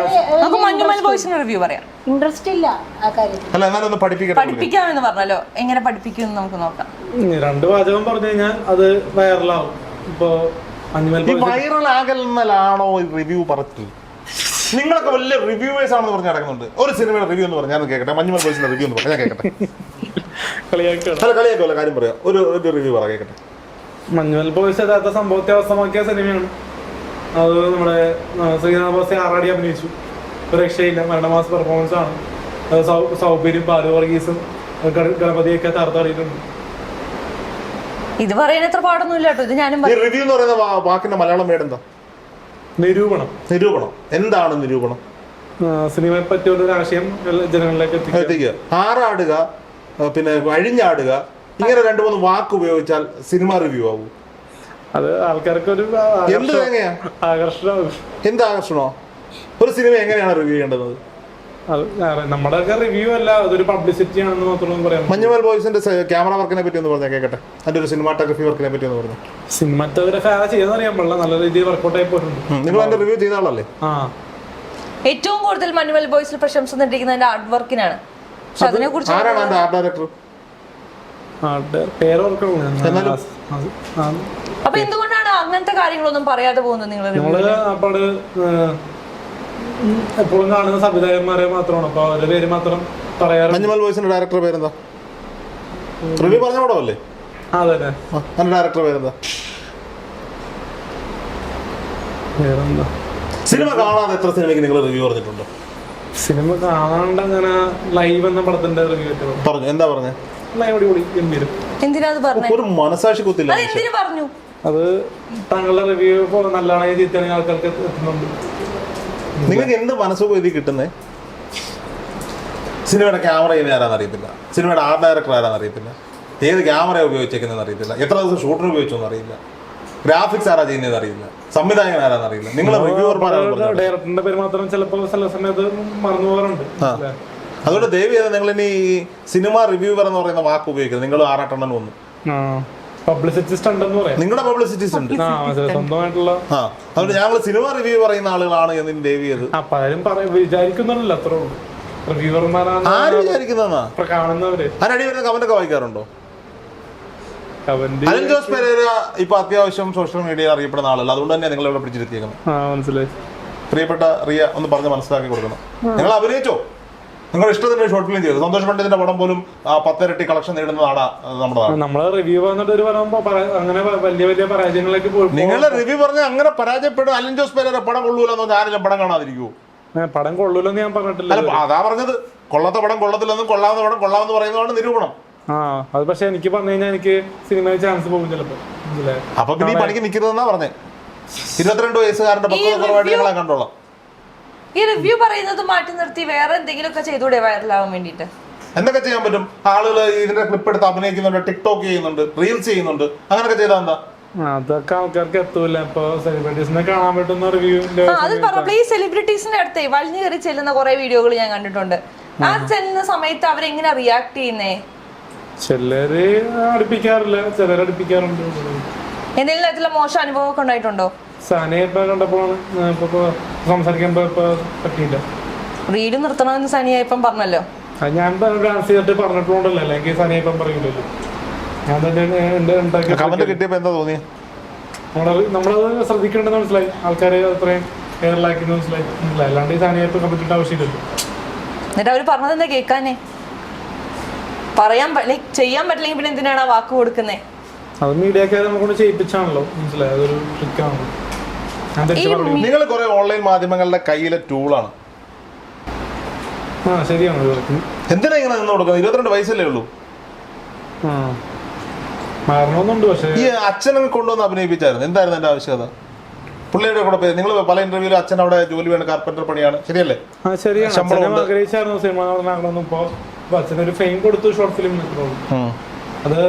റിവ്യൂ പറയാം. ഇൻട്രസ്റ്റ് ഇല്ല ആ കാര്യത്തിൽ. പഠിപ്പിക്കാമെന്ന് പറഞ്ഞല്ലോ, എങ്ങനെ പഠിപ്പിക്കും നമുക്ക് നോക്കാം. 2 വാചകം പറഞ്ഞു കഴിഞ്ഞാൽ അത് വൈറലാവും. ഇപ്പൊ വൈറലാകലാണോ റിവ്യൂ പറഞ്ഞത്? നിങ്ങളൊക്കെ വലിയ റിവ്യൂവേഴ്സ് ആണെന്ന് പറഞ്ഞ് നടക്കുന്നുണ്ട്. ഒരു സിനിമയുടെ റിവ്യൂ എന്ന് പറഞ്ഞാൽ കേൾക്കട്ടെ. മഞ്ഞുമൽ ബോയ്സിന്റെ റിവ്യൂ എന്ന് പറഞ്ഞാൽ കേൾക്കട്ടെ. കളിയാക്കല്ല, കാര്യം പറയാം. ഒരു റിവ്യൂ പറ കേൾക്കട്ടെ. മഞ്ഞുമൽ ബോയ്സ് യഥാർത്ഥ സംഭവത്തെ അവസ്ഥമാക്കിയ സിനിമയാണ്. അത് നമ്മുടെ ശ്രീനാഥ് ബോസ് ആറാടി അഭിനയിച്ചു. ഒരു രക്ഷയില്ല, മരണമാസ പെർഫോമൻസ് ആണ്. സൗബിനും ബാലു വർഗീസും ഗണപതിയൊക്കെ തകർത്താടിയിട്ടുണ്ട്. ഇത് പറയാൻ എത്ര പാടൊന്നുമില്ല കേട്ടോ. ഇത് ഞാനും റിവ്യൂ എന്ന് പറയുന്ന വാക്കിന്റെ മലയാളം വേർഡ് എന്താ? നിരൂപണം. നിരൂപണം. എന്താണ് നിരൂപണം? സിനിമയെ പറ്റിയുള്ള ഒരു ആശയം ജനങ്ങളിലേക്ക് എത്തിക്കുക. ആറാടുക, പിന്നെ അഴിഞ്ഞാടുക, ഇങ്ങനെ 2-3 വാക്ക് ഉപയോഗിച്ചാൽ സിനിമ റിവ്യൂ ആവും. അത് ആൾക്കാർക്ക് ഒരു എന്ത് ആകർഷണമാകും. എന്ത് ആകർഷണോ? ഒരു സിനിമ എങ്ങനെയാണ് റിവ്യൂ ചെയ്യേണ്ടത്? നമ്മുടെ റിവ്യൂ അല്ല, അതൊരു പബ്ലിസിറ്റി ആണെന്ന് മാത്രമേ പറയാം. മഞ്ഞുമൽ ബോയ്സിന്റെ ക്യാമറ വർക്കിനെ പറ്റി ഒന്ന് പറഞ്ഞാൽ കേട്ടെ. അതിന്റെ ഒരു സിനിമാറ്റോഗ്രഫി വർക്കിനെ പറ്റി ഒന്ന് പറഞ്ഞു. സിനിമാറ്റോഗ്രഫി ആരാ ചെയ്യുന്ന അറിയാൻ പാടില്ല, നല്ല രീതിയിൽ വർക്കൗട്ട് ആയി പോയിട്ടുണ്ട്. നിങ്ങൾ അതിന്റെ റിവ്യൂ ചെയ്ത ആളല്ലേ? ഏറ്റവും കൂടുതൽ മഞ്ഞുമൽ ബോയ്സിൽ പ്രശംസ നേടിയിരിക്കുന്നത് ആർട്ട് വർക്കിനാണ്. അതിനെ കുറിച്ച് ആരാണ് അതിന്റെ ആർട്ട് ഡയറക്ടർ? അപ്പൊ എന്തുകൊണ്ടാണ് അങ്ങനത്തെ കാര്യങ്ങളൊന്നും പറയാതെ പോകുന്നത് നിങ്ങൾ? എപ്പോഴും കാണുന്ന സംവിധായകന്മാരെ മാത്രമാണ്, അപ്പൊ അവരുടെ പേര് മാത്രം പറയാറ്. മഞ്ഞുമൽ ബോയ്സിന്റെ ഡയറക്ടർ പേരെന്താ? റിവ്യൂ പറഞ്ഞ പടമല്ലേ? അതെ. അതിന്റെ ഡയറക്ടർ പേരെന്താ? വേറെന്താ? സിനിമ കാണാതെ എത്ര സിനിമയ്ക്ക് നിങ്ങൾ റിവ്യൂ പറഞ്ഞിട്ടുണ്ടോ? സിനിമ കാണാണ്ട് അങ്ങനെ ലൈവ് എന്ന പടത്തിന്റെ റിവ്യൂ പറഞ്ഞു. എന്താ പറഞ്ഞേ? എന്തിനാ പറഞ്ഞത്? ഒരു മനസാക്ഷി കുത്തില്ല. പറഞ്ഞു അത് താങ്കളുടെ റിവ്യൂ നല്ലതാണെങ്കിൽ ചീത്തയാണെങ്കിൽ ആൾക്കാർക്ക് എത്തുന്നുണ്ട്. നിങ്ങൾക്ക് എന്ത് മനസ്സുഖം ഇതിൽ കിട്ടുന്നേ? സിനിമയുടെ ക്യാമറ ചെയ്യുന്ന ആരാന്ന് അറിയത്തില്ല, സിനിമയുടെ ആർട്ട് ഡയറക്ടർ ആരാന്ന് അറിയത്തില്ല, ഏത് ക്യാമറ ഉപയോഗിച്ചേക്കുന്നതെന്ന് അറിയത്തില്ല, എത്ര ദിവസം ഷൂട്ടിന് ഉപയോഗിച്ചോന്ന് അറിയില്ല, ഗ്രാഫിക്സ് ആരാ ചെയ്യുന്നതെന്ന് അറിയില്ല, സംവിധായകൻ ആരാന്ന് അറിയില്ല. നിങ്ങൾ ഡയറക്ടറിന്റെ പേര് മാത്രം ചിലപ്പോൾ ചില സമയത്ത് മറന്നു പോകാറുണ്ട്. അതുകൊണ്ട് ദയവ് ചെയ്ത് നിങ്ങൾ ഇനി സിനിമ റിവ്യൂവർ എന്ന് പറയുന്ന വാക്ക് ഉപയോഗിക്കുന്നത്. നിങ്ങൾ ആറാട്ടെണ്ണം വന്നു പബ്ലിസിറ്റി സ്റ്റണ്ട് എന്ന് പറയാം. നിങ്ങളുടെ പബ്ലിസിറ്റി സ്റ്റണ്ട് സ്വന്തമായിട്ടുള്ള. അതുകൊണ്ട് ഞങ്ങൾ സിനിമ റിവ്യൂ പറയുന്ന ആളുകളാണ് എന്ന് ദയവ് ചെയ്ത് പലരും വിചാരിക്കുന്നുണ്ടല്ലോ. അത്ര റിവ്യൂവർമാരാണ് ആര് വിചാരിക്കുന്നതെന്നാ കാണുന്നവര്. അതിനടി വരുന്ന കമന്റ് ഒക്കെ വായിക്കാറുണ്ടോ? അലൻ ജോസ് പെരേര ഇപ്പൊ അത്യാവശ്യം സോഷ്യൽ മീഡിയ അറിയപ്പെടുന്ന ആളല്ല, അതുകൊണ്ട് തന്നെ നിങ്ങൾ ഇവിടെ പിടിച്ചിരുത്തിയേക്കുന്നത്. മനസ്സിലായി. പ്രിയപ്പെട്ട റിയ ഒന്ന് പറഞ്ഞ് മനസ്സിലാക്കി കൊടുക്കണം. നിങ്ങൾ അഭിനയിച്ചോ? നിങ്ങളുടെ ഇഷ്ടത്തിന്റെ ഷോർട്ട് ഫിലിം ചെയ്തു. സന്തോഷ് പണ്ഡിതിന്റെ പടം പോലും 10 ഇരട്ടി കളക്ഷൻ നേടുന്ന നാടാ നമ്മുടെ. നമ്മള് റിവ്യൂ വന്നിട്ട് അങ്ങനെ വലിയ വലിയ പരാജയങ്ങളിലേക്ക് പോയി. നിങ്ങളെ റിവ്യൂ പറഞ്ഞാൽ അങ്ങനെ പരാജയപ്പെടും. അലൻ ജോസ് പെരേര പടം കൊള്ളൂലെന്നോ ഞാനില്ല പടം കാണാതിരിക്കുവോ? പടം കൊള്ളൂലെന്ന് ഞാൻ പറഞ്ഞിട്ടില്ല. അതാ പറഞ്ഞത്. കൊള്ളാത്ത പടം കൊള്ളത്തില്ലെന്നും കൊള്ളാവുന്ന പടം കൊള്ളാമെന്ന് പറയുന്നതാണ് നിരൂപണം. അത് പക്ഷെ എനിക്ക് പറഞ്ഞു കഴിഞ്ഞാൽ എനിക്ക് സിനിമയിൽ ചാൻസ് പോകും ചിലപ്പോ. അപ്പൊ പിന്നെ ഈ പണിക്ക് നിൽക്കുന്നതെന്നാ പറഞ്ഞേ. 22 വയസ്സുകാരന്റെ പക്വതപരമായിട്ട് ഞങ്ങളെ കണ്ടോളാം. ഈ റിവ്യൂ പറയുന്നത് മാറ്റി നിർത്തി വേറെ എന്തെങ്കിലുമൊക്കെ ചെയ്തൂടെ വൈറലാവാൻ വേണ്ടിട്ട്? എന്തൊക്കെ ചെയ്യാൻ പറ്റും? ആളുകൾ ഇതിന്റെ ക്ലിപ്പ് എടുത്ത് അഭിനയിക്കുന്നുണ്ട്, ടിക്ടോക്ക് ചെയ്യുന്നുണ്ട്, റീൽസ് ചെയ്യുന്നുണ്ട്. അങ്ങനെയൊക്കെ ചെയ്താൽ എന്താ? അതൊക്കെ ആൾക്കാർക്ക് എത്തൂല. ഇപ്പൊ സെലിബ്രിറ്റീസിനെ കാണാൻ പറ്റുന്ന റിവ്യൂ. അത് പറഞ്ഞപ്പോൾ ഈ സെലിബ്രിറ്റീസിന്റെ അടുത്ത് വലിഞ്ഞു കയറി ചെല്ലുന്ന കുറെ വീഡിയോകൾ ഞാൻ കണ്ടിട്ടുണ്ട്. ആ ചെല്ലുന്ന സമയത്ത് അവരെങ്ങനെ റിയാക്ട് ചെയ്യുന്നേ? ചിലര് അടുപ്പിക്കാറില്ല, ചിലര് അടുപ്പിക്കാറുണ്ട്. എന്തെങ്കിലും തരത്തിലുള്ള മോശം അനുഭവം ഒക്കെ ഉണ്ടായിട്ടുണ്ടോ? സനയെ ഇപ്പൊ കണ്ടപ്പോഴാണ് സംസാരിക്കുമ്പോ പറ്റിയില്ല. റീഡ് നിർത്തണമെന്ന് സനിയ ഇപ്പം പറഞ്ഞല്ലോ. ഞാൻ ഡാൻസ് ചെയ്തിട്ട് പറഞ്ഞിട്ടുണ്ടല്ലോ, അല്ലെങ്കിൽ സനിയ ഇപ്പം പറയൂലല്ലോ. ഞാൻ തന്നെ കിട്ടിയപ്പോ എന്താ തോന്നി? നമ്മളത് ശ്രദ്ധിക്കേണ്ടെന്ന് മനസ്സിലായി. ആൾക്കാര് അത്രയും കേരളാക്കി മനസ്സിലായി. അല്ലാണ്ട് ഈ സനിയ ഇപ്പൊ കമ്പിട്ടിട്ട് ആവശ്യമില്ലല്ലോ. എന്നിട്ട് അവര് പറഞ്ഞത് എന്താ കേൾക്കാനേ? ചെയ്യാൻ പറ്റില്ലെങ്കിൽ പിന്നെ എന്തിനാണ് ആ വാക്ക് കൊടുക്കുന്നേ? അത് മീഡിയക്കാരെ നമ്മളെ ചെയ്യിപ്പിച്ചാണല്ലോ, മനസ്സിലായി. അതൊരു ട്രിക്കാണ്. നിങ്ങൾ കുറെ ഓൺലൈൻ മാധ്യമങ്ങളുടെ കയ്യിലെ ടൂളാണ്. ശരിയാണ്. എന്തിനാ ഇങ്ങനെ നിന്ന് കൊടുക്കുന്നത്? 22 വയസ്സല്ലേ ഉള്ളൂ. മാറണമെന്നുണ്ട്. പക്ഷേ ഈ അച്ഛനെ കൊണ്ടുവന്ന് അഭിനയിപ്പിച്ചായിരുന്നു. എന്തായിരുന്നു എന്റെ ആവശ്യകത? പുള്ളിയുടെ കൂടെ നിങ്ങൾ പല ഇന്റർവ്യൂലും അച്ഛൻ അവിടെ ജോലി വേണം, കാർപ്പന്റർ പണിയാണ്, ശരിയല്ലേ? ആഗ്രഹിച്ചായിരുന്നു സിനിമ നടനാകണമെന്ന്. ഇപ്പൊ അച്ഛനൊരു ഫെയിം കൊടുത്തു ഷോർട്ട് ഫിലിം. അത്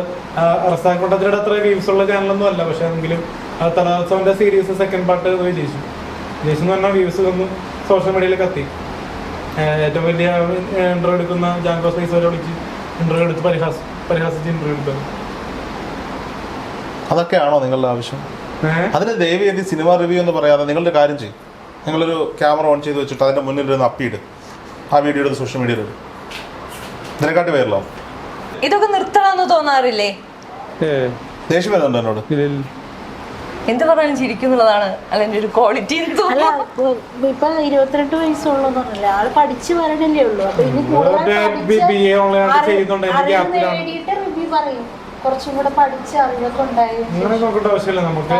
റസാഖ് കൊണ്ടത്തിയുടെ അത്ര വ്യൂസ് ഉള്ള ചാനലൊന്നും അല്ല, പക്ഷെ എങ്കിലും തലാസോന്റെ സീരീസ് സെക്കൻഡ് പാർട്ട് വിജയിച്ചു. വിജയിച്ചു എന്ന് പറഞ്ഞാൽ വ്യൂസ് ഒന്നും സോഷ്യൽ മീഡിയയിൽ കത്തി. ഏറ്റവും വലിയ ഇന്റർവ്യൂ എടുക്കുന്ന ജാങ്കോ സ്പേസ് വരെ വിളിച്ച് ഇന്റർവ്യൂ എടുത്ത് പരിഹാസിച്ച് ഇന്റർവ്യൂ എടുക്കുന്നത്. അതൊക്കെയാണോ നിങ്ങളുടെ ആവശ്യം? അതിന് ദയവേദി സിനിമ റിവ്യൂ എന്ന് പറയാതെ നിങ്ങളുടെ കാര്യം ചെയ്യും. നിങ്ങളൊരു ക്യാമറ ഓൺ ചെയ്ത് വെച്ചിട്ട് അതിന്റെ മുന്നിൽ ഒരു അപ്പിയിട്, ആ വീഡിയോ എടുത്ത് സോഷ്യൽ മീഡിയയിൽ ഇടും. ഇതിനെക്കാട്ടി വൈറലാവും. ഇതൊക്കെ നിർത്തണമെന്ന് തോന്നാറില്ലേ? ദേഷ്യം വരുന്നുണ്ട് എന്നോട്. എന്ത് പറയാനും ചിരിക്കുന്നുള്ളതാണ് അല്ലെങ്കിൽ ഒരു ക്വാളിറ്റി. ഇപ്പൊ 22 വയസ്സുള്ളതല്ല, ആള് പഠിച്ചു വരണല്ലേ ഉള്ളൂ. അപ്പൊ ഇനി റിവ്യൂ പറയും. കുറച്ചും കൂടെ പഠിച്ച് അറിവൊക്കെ ഉണ്ടായി. അങ്ങനെ നോക്കേണ്ട ആവശ്യമില്ല. നമുക്ക്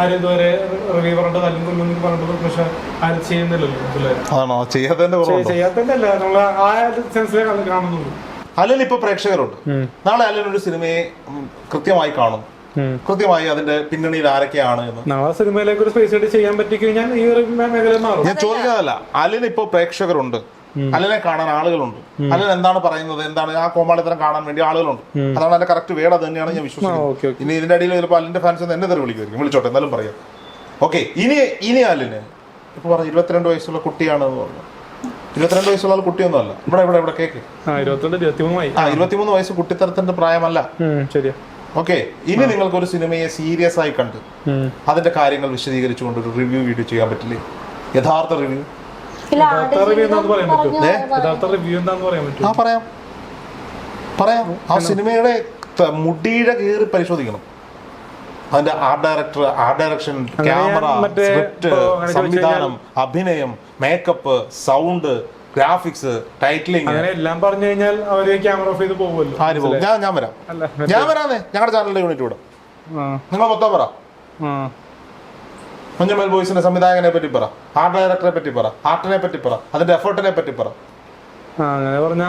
ആരും ഇതുവരെ റിവ്യൂ പറഞ്ഞിട്ട് തല്ലും കൊല്ലും പറഞ്ഞിട്ട് പക്ഷെ ആരും ചെയ്യുന്നില്ലല്ലോ. ആണോ? ചെയ്യാത്തതിന്റെ അല്ല, നമ്മൾ ആ സെൻസിലെ കാണുന്നുള്ളൂ. അലൻ ഇപ്പൊ പ്രേക്ഷകരുണ്ട്. നാളെ അലൻ ഒരു സിനിമയെ കൃത്യമായി കാണും, കൃത്യമായി അതിന്റെ പിന്നണിയിൽ ആരൊക്കെയാണ് എന്ന്. നാളെ സിനിമയിലേക്ക് ഒരു സ്പേസ് ആയിട്ട് ചെയ്യാൻ പറ്റിക്കഴിഞ്ഞാൽ ഈ ഒരു മേഖല മാറും. ഞാൻ ചോദിക്കാതല്ല, അലൻ ഇപ്പൊ പ്രേക്ഷകരുണ്ട്, അലനെ കാണാൻ ആളുകളുണ്ട്, അലൻ എന്താണ് പറയുന്നത്, എന്താണ് ആ കോമാളിത്തരം കാണാൻ വേണ്ടി ആളുകളുണ്ട്. അതാണ് അതിന്റെ കറക്റ്റ് വേർഡ്, അത് തന്നെയാണ് ഞാൻ വിശ്വസിക്കുന്നത്. ഇനി ഇതിന്റെ അടിയിൽ ചിലപ്പോൾ അലിന്റെ ഫാൻസ് എന്നെ തെറി വിളിക്കുമായിരിക്കും, വിളിച്ചോട്ടെ, എന്നാലും പറയാം. ഓക്കെ, ഇനി അലിന് ഇപ്പൊ പറഞ്ഞു 22 വയസ്സുള്ള കുട്ടിയാണെന്ന് പറഞ്ഞു. 22 വയസ്സുള്ള കുട്ടിയൊന്നും അല്ല. ഇവിടെ കേക്ക് 23 വയസ്സ് കുട്ടിത്തരത്തിന്റെ പ്രായമല്ല. ശരിയാ. ഓക്കെ, ഇനി നിങ്ങൾക്ക് ഒരു സിനിമയെ സീരിയസ് ആയി കണ്ട് അതിന്റെ കാര്യങ്ങൾ വിശദീകരിച്ചുകൊണ്ട് ഒരു റിവ്യൂ വീഡിയോ ചെയ്യാൻ പറ്റില്ലേ? യഥാർത്ഥ റിവ്യൂ. പറയാം. ആ സിനിമയുടെ മുടിയുടെ കീറി പരിശോധിക്കണം. അതിന്റെ art director, art direction, camera, script, സംവിധാനം, അഭിനയം, മേക്കപ്പ്, സൗണ്ട്, ഗ്രാഫിക്സ്, ടൈറ്റിലിംഗ്, അങ്ങനെ എല്ലാം പറഞ്ഞു കഴിഞ്ഞാൽ അവര് ക്യാമറ ഓഫ് ചെയ്ത് പോകുമല്ലോ. ആര് പോകും? ഞാൻ വരാന്നേ. ഞങ്ങളുടെ ചാനലിന്റെ യൂണിറ്റ് ഇവിടെ നിങ്ങൾ മൊത്തം പറ. മഞ്ഞുമൽ ബോയ്സിന്റെ സംവിധായകനെ പറ്റി പറ, ആർട്ട് ഡയറക്ടറെ പറ്റി പറ, ആർട്ടിനെ പറ്റി പറ, അതിന്റെ എഫേർട്ടിനെ പറ്റി പറ. അങ്ങനെ പറഞ്ഞ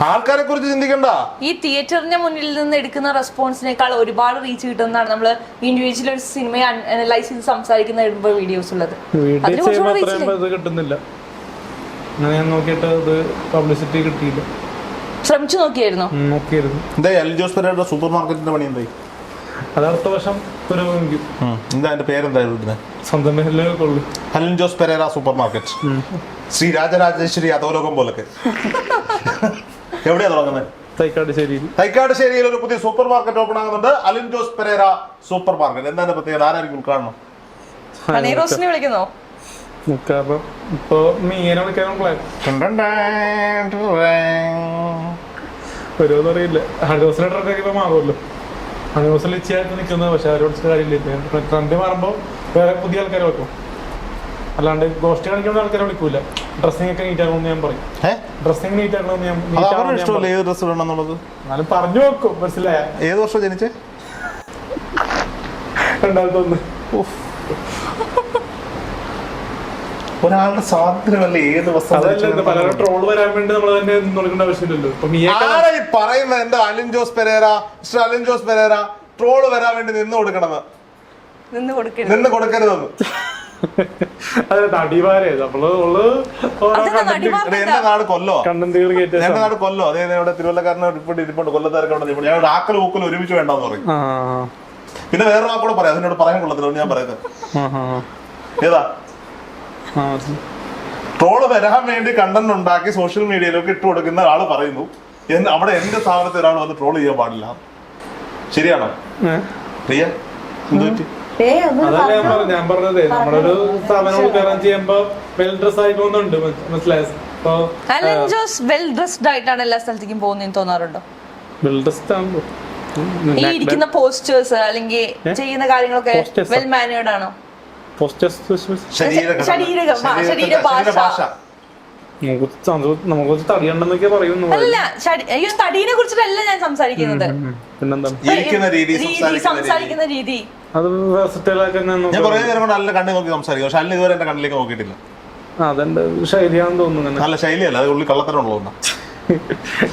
ആൾക്കാരെ കുറിച്ച് ചിന്തിക്കണ്ട. ഈ തിയേറ്ററിന്റെ മുന്നിൽ നിന്ന് എടുക്കുന്ന റെസ്പോൺസിനേക്കാൾ ഒരുപാട് റീച്ച് കിട്ടുന്നതാണ് നമ്മള് ഇൻഡിവിജ്വൽ ഒരു സിനിമയെ അനലൈസ് ചെയ്ത് സംസാരിക്കുന്ന വീഡിയോസ് ഉള്ളത്. കിട്ടുന്നില്ല. അങ്ങനെ ഞാൻ നോക്കിയിട്ട് അത് പബ്ലിസിറ്റി കിട്ടിയില്ല. ശ്രമിച്ചു നോക്കിയായിരുന്നു. എന്താ അലിൻ ജോസ് പെരേരയുടെ സൂപ്പർ മാർക്കറ്റിന്റെ പണി എന്തായി? അത് അടുത്ത വർഷം പുരോഗമിക്കും. എന്താ അതിന്റെ പേരെന്തായിരുന്നു? സ്വന്തം അലിൻ ജോസ് പെരേര സൂപ്പർ മാർക്കറ്റ്, ശ്രീ രാജരാജേശ്വരി അധോലോകം പോലൊക്കെ. എവിടെയാ തുടങ്ങുന്നത്? തൈക്കാട്ടുശ്ശേരിയിൽ ഒരു പുതിയ സൂപ്പർ മാർക്കറ്റ് ഓപ്പൺ ആകുന്നുണ്ട്. Alin Jose Perera super market. എന്താണ് പ്രത്യേകത? ആരായിരിക്കും ഉദ്ഘാടനം? വിളിക്കുന്നോ? ഇപ്പൊ മീനെ വിളിക്കാനും ഓരോന്നറിയില്ല. ഹരിദോസിലിട്ടൊക്കെ മാറുമല്ലോ. ഹരിദോസിൽ ഇച്ചയായിട്ട് നിൽക്കുന്നത്, പക്ഷെ അവരോട് കാര്യമില്ല. ട്രെൻഡ് മാറുമ്പോ വേറെ പുതിയ ആൾക്കാരെ വെക്കും. അല്ലാണ്ട് ഗോഷ്ടി കാണിക്കുന്ന ആൾക്കാരെ വിളിക്കൂല. ഡ്രസ്സിംഗ് ഒക്കെ നീറ്റ് ആക്കണമെന്ന് ഞാൻ പറയും. ഡ്രസ്സിംഗ് നീറ്റ് ആക്കണമെന്ന് ഞാൻ പറഞ്ഞു വെക്കും. മനസ്സിലായ? ഏത് വർഷം ജനിച്ചേ? 2001. ഒരാളുടെ സ്വാതന്ത്ര്യമല്ല ഏത് പലരും ട്രോൾ വരാൻ വേണ്ടി നമ്മൾ തന്നെ നോക്കേണ്ട ആവശ്യമില്ലല്ലോ. പറയുന്നത് എന്റെ അലിൻ ജോസ് പെരേര, മിസ്റ്റർ അലിൻ ജോസ് പെരേര ട്രോള് വരാൻ വേണ്ടി നിന്ന് കൊടുക്കണമെന്ന്, നിന്ന് കൊടുക്കരുതെന്ന്. എന്റെ നാട് കൊല്ലോ, എന്റെ നാട് കൊല്ലോ. അതായത് ഇവിടെ തിരുവല്ലക്കാരനെ ഇരിപ്പുണ്ട്, കൊല്ലത്താരൊക്കെ ഞാൻ ആക്കൽ ഊക്കൽ ഒരുമിച്ച് വേണ്ടെന്ന് പറയും. പിന്നെ വേറെ വാക്കൂടെ പറയാം, അതിനോട് പറയാൻ കൊള്ളത്തില്ല ഞാൻ പറയുന്നത്. ഏതാ ട്രോള് വരാൻ വേണ്ടി കണ്ടന്റ് ഉണ്ടാക്കി സോഷ്യൽ മീഡിയയിലൊക്കെ ഇട്ട് കൊടുക്കുന്ന ആള് പറയുന്നു അവിടെ എന്റെ സ്ഥാപനത്തിൽ ഒരാൾ വന്ന് ട്രോൾ ചെയ്യാൻ പാടില്ല. ശരിയാണോ പ്രിയ? ഞാൻ പറഞ്ഞതേ, നമ്മളൊരു സ്ഥാപനം ഉദ്ഘാടനം ചെയ്യുമ്പോ വെൽ ഡ്രസ് ആയിക്കോന്നുണ്ട്. മനസ്സിലായോ? അലിൻ ജോസ് വെൽ ഡ്രസ്ഡ് ആയിട്ടാണ് എല്ലാ സ്ഥലത്തേക്കും പോകുന്നതെന്ന് തോന്നാറുണ്ടോ? വെൽ ഡ്രസ്ഡ് ആകുമ്പോ ഈ ഇരിക്കുന്ന പോസ്റ്റേഴ്സ് അല്ലെങ്കിൽ ചെയ്യുന്ന കാര്യങ്ങളൊക്കെ വെൽ മാനേർഡ് ആണോ? നമുക്ക് തടിയുണ്ടെന്നൊക്കെ പറയുന്നു. അല്ല, തടീനെ കുറിച്ചിട്ടല്ല ഞാൻ സംസാരിക്കുന്നത്. സംസാരിക്കുന്ന രീതി അത് ഞാൻ കുറെ നേരം കൊണ്ട് നല്ല കണ്ണി നോക്കി സംസാരിക്കും. പക്ഷെ അല്ല ഇതുവരെ എന്റെ കണ്ണിലേക്ക് നോക്കിയിട്ടില്ല. അതെന്റെ ശൈലിയാണെന്ന് തോന്നുന്നു. നല്ല ശൈലിയല്ല, അത് ഉള്ളിൽ കള്ളത്തരമുള്ളതുകൊണ്ടാ.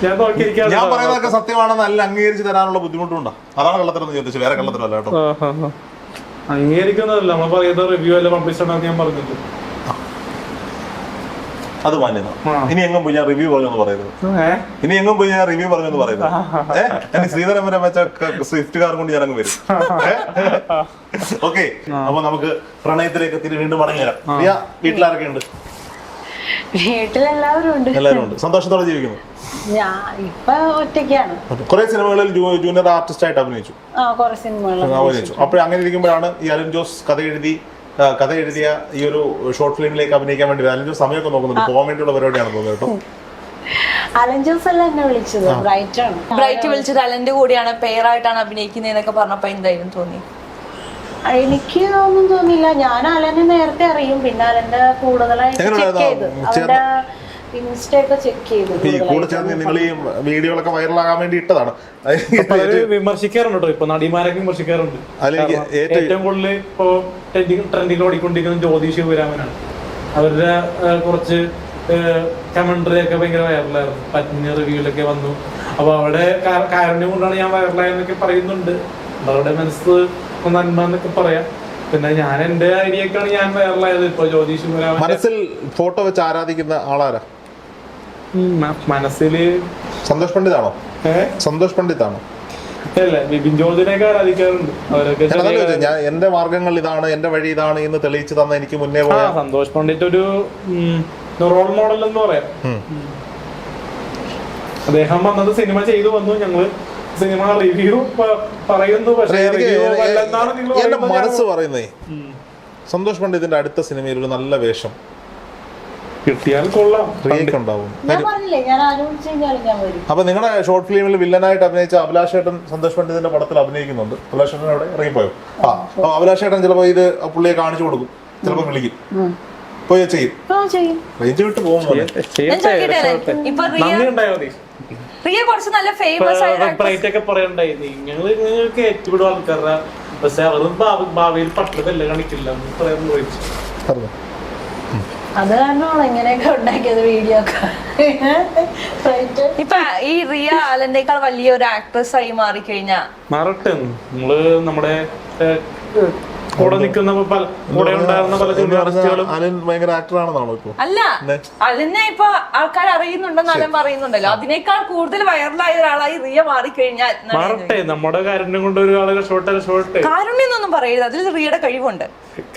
ഞാൻ പറയുന്നതൊക്കെ സത്യമാണെന്ന് അല്ല അംഗീകരിച്ച് തരാനുള്ള ബുദ്ധിമുട്ടുണ്ടോ? അതാണ് കള്ളത്തരം ചോദിച്ചത്, വേറെ കള്ളത്തരമല്ല കേട്ടോ. അംഗീകരിക്കുന്നതല്ല, നമ്മൾ പറയുന്ന റിവ്യൂ അല്ല പബ്ലിഷ് ആണെന്ന് ഞാൻ പറഞ്ഞില്ല. അത് മാന്യത. ഇനി എങ്ങും പോയി ഞാൻ റിവ്യൂ പറഞ്ഞെന്ന് പറയുന്നത്. ഇനി എങ്ങും പോയി ഞാൻ റിവ്യൂ പറഞ്ഞെന്ന് പറയുന്നത്. ശ്രീധരൻ വരെ വെച്ച സ്വിഫ്റ്റ് കാർ കൊണ്ട് ഞാൻ അങ്ങ് വരും. ഓക്കെ, അപ്പൊ നമുക്ക് പ്രണയത്തിലേക്ക് വീണ്ടും മടങ്ങി വരാം. പ്രിയ, വീട്ടിലാരൊക്കെ ഉണ്ട്? വീട്ടിലെല്ലാവരും ഉണ്ട്. എല്ലാവരും ഉണ്ട്. സന്തോഷത്തോടെ ജീവിക്കുന്നു. ഇപ്പൊ ഒറ്റയ്ക്കാണ്. കുറെ സിനിമകളിൽ ജൂനിയർ ആർട്ടിസ്റ്റ് ആയിട്ട് അഭിനയിച്ചു. അപ്പോൾ അങ്ങനെ ഇരിക്കുമ്പോഴാണ് ഈ അലിൻ ജോസ് കഥ എഴുതിയ ഈ ഒരു ഷോർട്ട് ഫിലിമിലേക്ക് അഭിനയിക്കാൻ വേണ്ടി അലിൻ ജോസ് സമയമൊക്കെ നോക്കുന്നുണ്ട്. പോകാൻ വേണ്ടിയുള്ള പരിപാടിയാണ് തോന്നുന്നത് കേട്ടോ. അലൻ ജോസ് അല്ല എന്നെ വിളിച്ചത്, ബ്രൈറ്റ് വിളിച്ചത് അലന്റെ കൂടെയാണ്, പെയറായിട്ടാണ് അഭിനയിക്കുന്നതെന്നൊക്കെ പറഞ്ഞപ്പോ എന്തായാലും തോന്നി? എനിക്ക് ഒന്നും തോന്നിയില്ല. ഞാൻ അലനെ നേരത്തെ അറിയും, പിന്നെ അലന്റെ കൂടുതലായിട്ട് ചെക്ക് ചെയ്തു. അവരുടെ ഇൻസ്റ്റയൊക്കെ ചെക്ക് ചെയ്തു ഈ കൂടെ ചേർന്ന് നിങ്ങൾ ഈ വീഡിയോകളൊക്കെ വൈറലാകാൻ വേണ്ടി ഇട്ടതാണ്. വിമർശിക്കാറുണ്ട് കേട്ടോ, ഇപ്പൊ നടിമാരൊക്കെ വിമർശിക്കാറുണ്ട്. ഏറ്റവും കൂടുതൽ ഇപ്പോ ട്രെൻഡിൽ ഓടിക്കൊണ്ടിരിക്കുന്നത് ജ്യോതി ശിവരാമനാണ്. അവരുടെ കുറച്ച് കമന്ററി ഒക്കെ ഭയങ്കര വൈറലായിരുന്നു, പറ്റിഞ്ഞ റിവ്യൂലൊക്കെ വന്നു. അപ്പൊ അവിടെ കാരണം കൊണ്ടാണ് ഞാൻ വൈറലായെന്നൊക്കെ പറയുന്നുണ്ട്. അവരുടെ മനസ്സ് നന്മ എന്നൊക്കെ പറയാം. പിന്നെ ഞാൻ എന്റെ ഐഡിയക്കാണ് ഞാൻ വൈറലായത്. ഇപ്പൊ ജ്യോതി ശിവരാമൻ മനസ്സിൽ ഫോട്ടോ വെച്ച് ആരാധിക്കുന്ന ആളാരാ? മനസ്സില് സന്തോഷ് പണ്ഡിതാണോ? സന്തോഷ് പണ്ഡിതാണോ? അല്ല, ബിബിൻ ജോർജിനെയൊക്കെ ആരാധിക്കാറുണ്ട്. അവരൊക്കെ ഞാൻ എന്റെ മാർഗങ്ങൾ ഇതാണ്, എന്റെ വഴി ഇതാണ് എന്ന് തെളിയിച്ചു തന്ന എനിക്ക് മുന്നേ പോയ സന്തോഷ് പണ്ഡിറ്റ് ഒരു റോൾ മോഡൽ എന്ന് പറയാം. അദ്ദേഹം വന്നത് സിനിമ ചെയ്തു വന്നു, ഞങ്ങള് സിനിമ റിവ്യൂ പറയുന്നു. പക്ഷേ എന്റെ മനസ്സ് പറയുന്നേ സന്തോഷ് പണ്ഡിതിന്റെ അടുത്ത സിനിമയിൽ ഒരു നല്ല വേഷം കിട്ടിയാൽ കൊള്ളാം, ഉണ്ടാവും. ഞാൻ പറഞ്ഞില്ലേ, ഞാൻ ആലോചിച്ച് കഴിഞ്ഞാൽ ഞാൻ വരും. അപ്പൊ നിങ്ങളുടെ ഷോർട്ട് ഫിലിമിൽ വില്ലനായിട്ട് അഭിനയിച്ച അഭിലാഷ് ഏട്ടൻ സന്തോഷ് പണ്ഡിതിന്റെ പടത്തിൽ അഭിനയിക്കുന്നുണ്ട്. അഭിലാഷ് ഏട്ടൻ അവിടെ ഇറങ്ങിപ്പോയോ? അപ്പൊ അഭിലാഷ് ഏട്ടൻ ചിലപ്പോ ഇത് പുള്ളിയെ കാണിച്ചു കൊടുക്കും, ചിലപ്പോ വിളിക്കും, പോയി ചെയ്യും. റേഞ്ച് വിട്ട് പോകുമ്പോ ഇപ്പൊ റിയ കുറച്ച് നല്ല ഫേമസ് ഒക്കെ പറയണ്ടായി. നിങ്ങൾക്ക് ഏറ്റുവിടും ആൾക്കാരുടെ, പക്ഷെ അവരും ഭാവിയിൽ പട്ടതല്ല കാണിക്കില്ല എന്ന് പറയാൻ ചോദിച്ചു. അത് കാരണമാണ് ഇങ്ങനെയൊക്കെ ഉണ്ടാക്കിയത് വീഡിയോ ഒക്കെ. ഇപ്പൊ ഈ റിയ അലനേക്കാൾ വലിയ ഒരു ആക്ട്രസ് ആയി മാറിക്കഴിഞ്ഞാ മാറട്ടെ. നമ്മള് നമ്മുടെ കൂടെ നിൽക്കുന്ന കൂടെ ഉണ്ടായിരുന്ന പല ജൂനിയർസ്റ്റുകളും അലൻ ഭയങ്കര ആക്ടറാണെന്നാണോ ഇപ്പൊ? അല്ല, അലനെ ഇപ്പൊ ആൾക്കാർ അറിയുന്നുണ്ടെന്ന് അലൻ പറയുന്നുണ്ടല്ലോ. അതിനേക്കാൾ കൂടുതൽ വൈറലായ ഒരാളായി റിയ മാറിക്കഴിഞ്ഞാൽ മാറട്ടെ. നമ്മുടെ കാരുണ്യം കൊണ്ട് ഒരാളെ ഷോട്ട് കാരുണ്യം എന്നൊന്നും പറയരുത്, അതിൽ റിയയുടെ കഴിവുണ്ട്.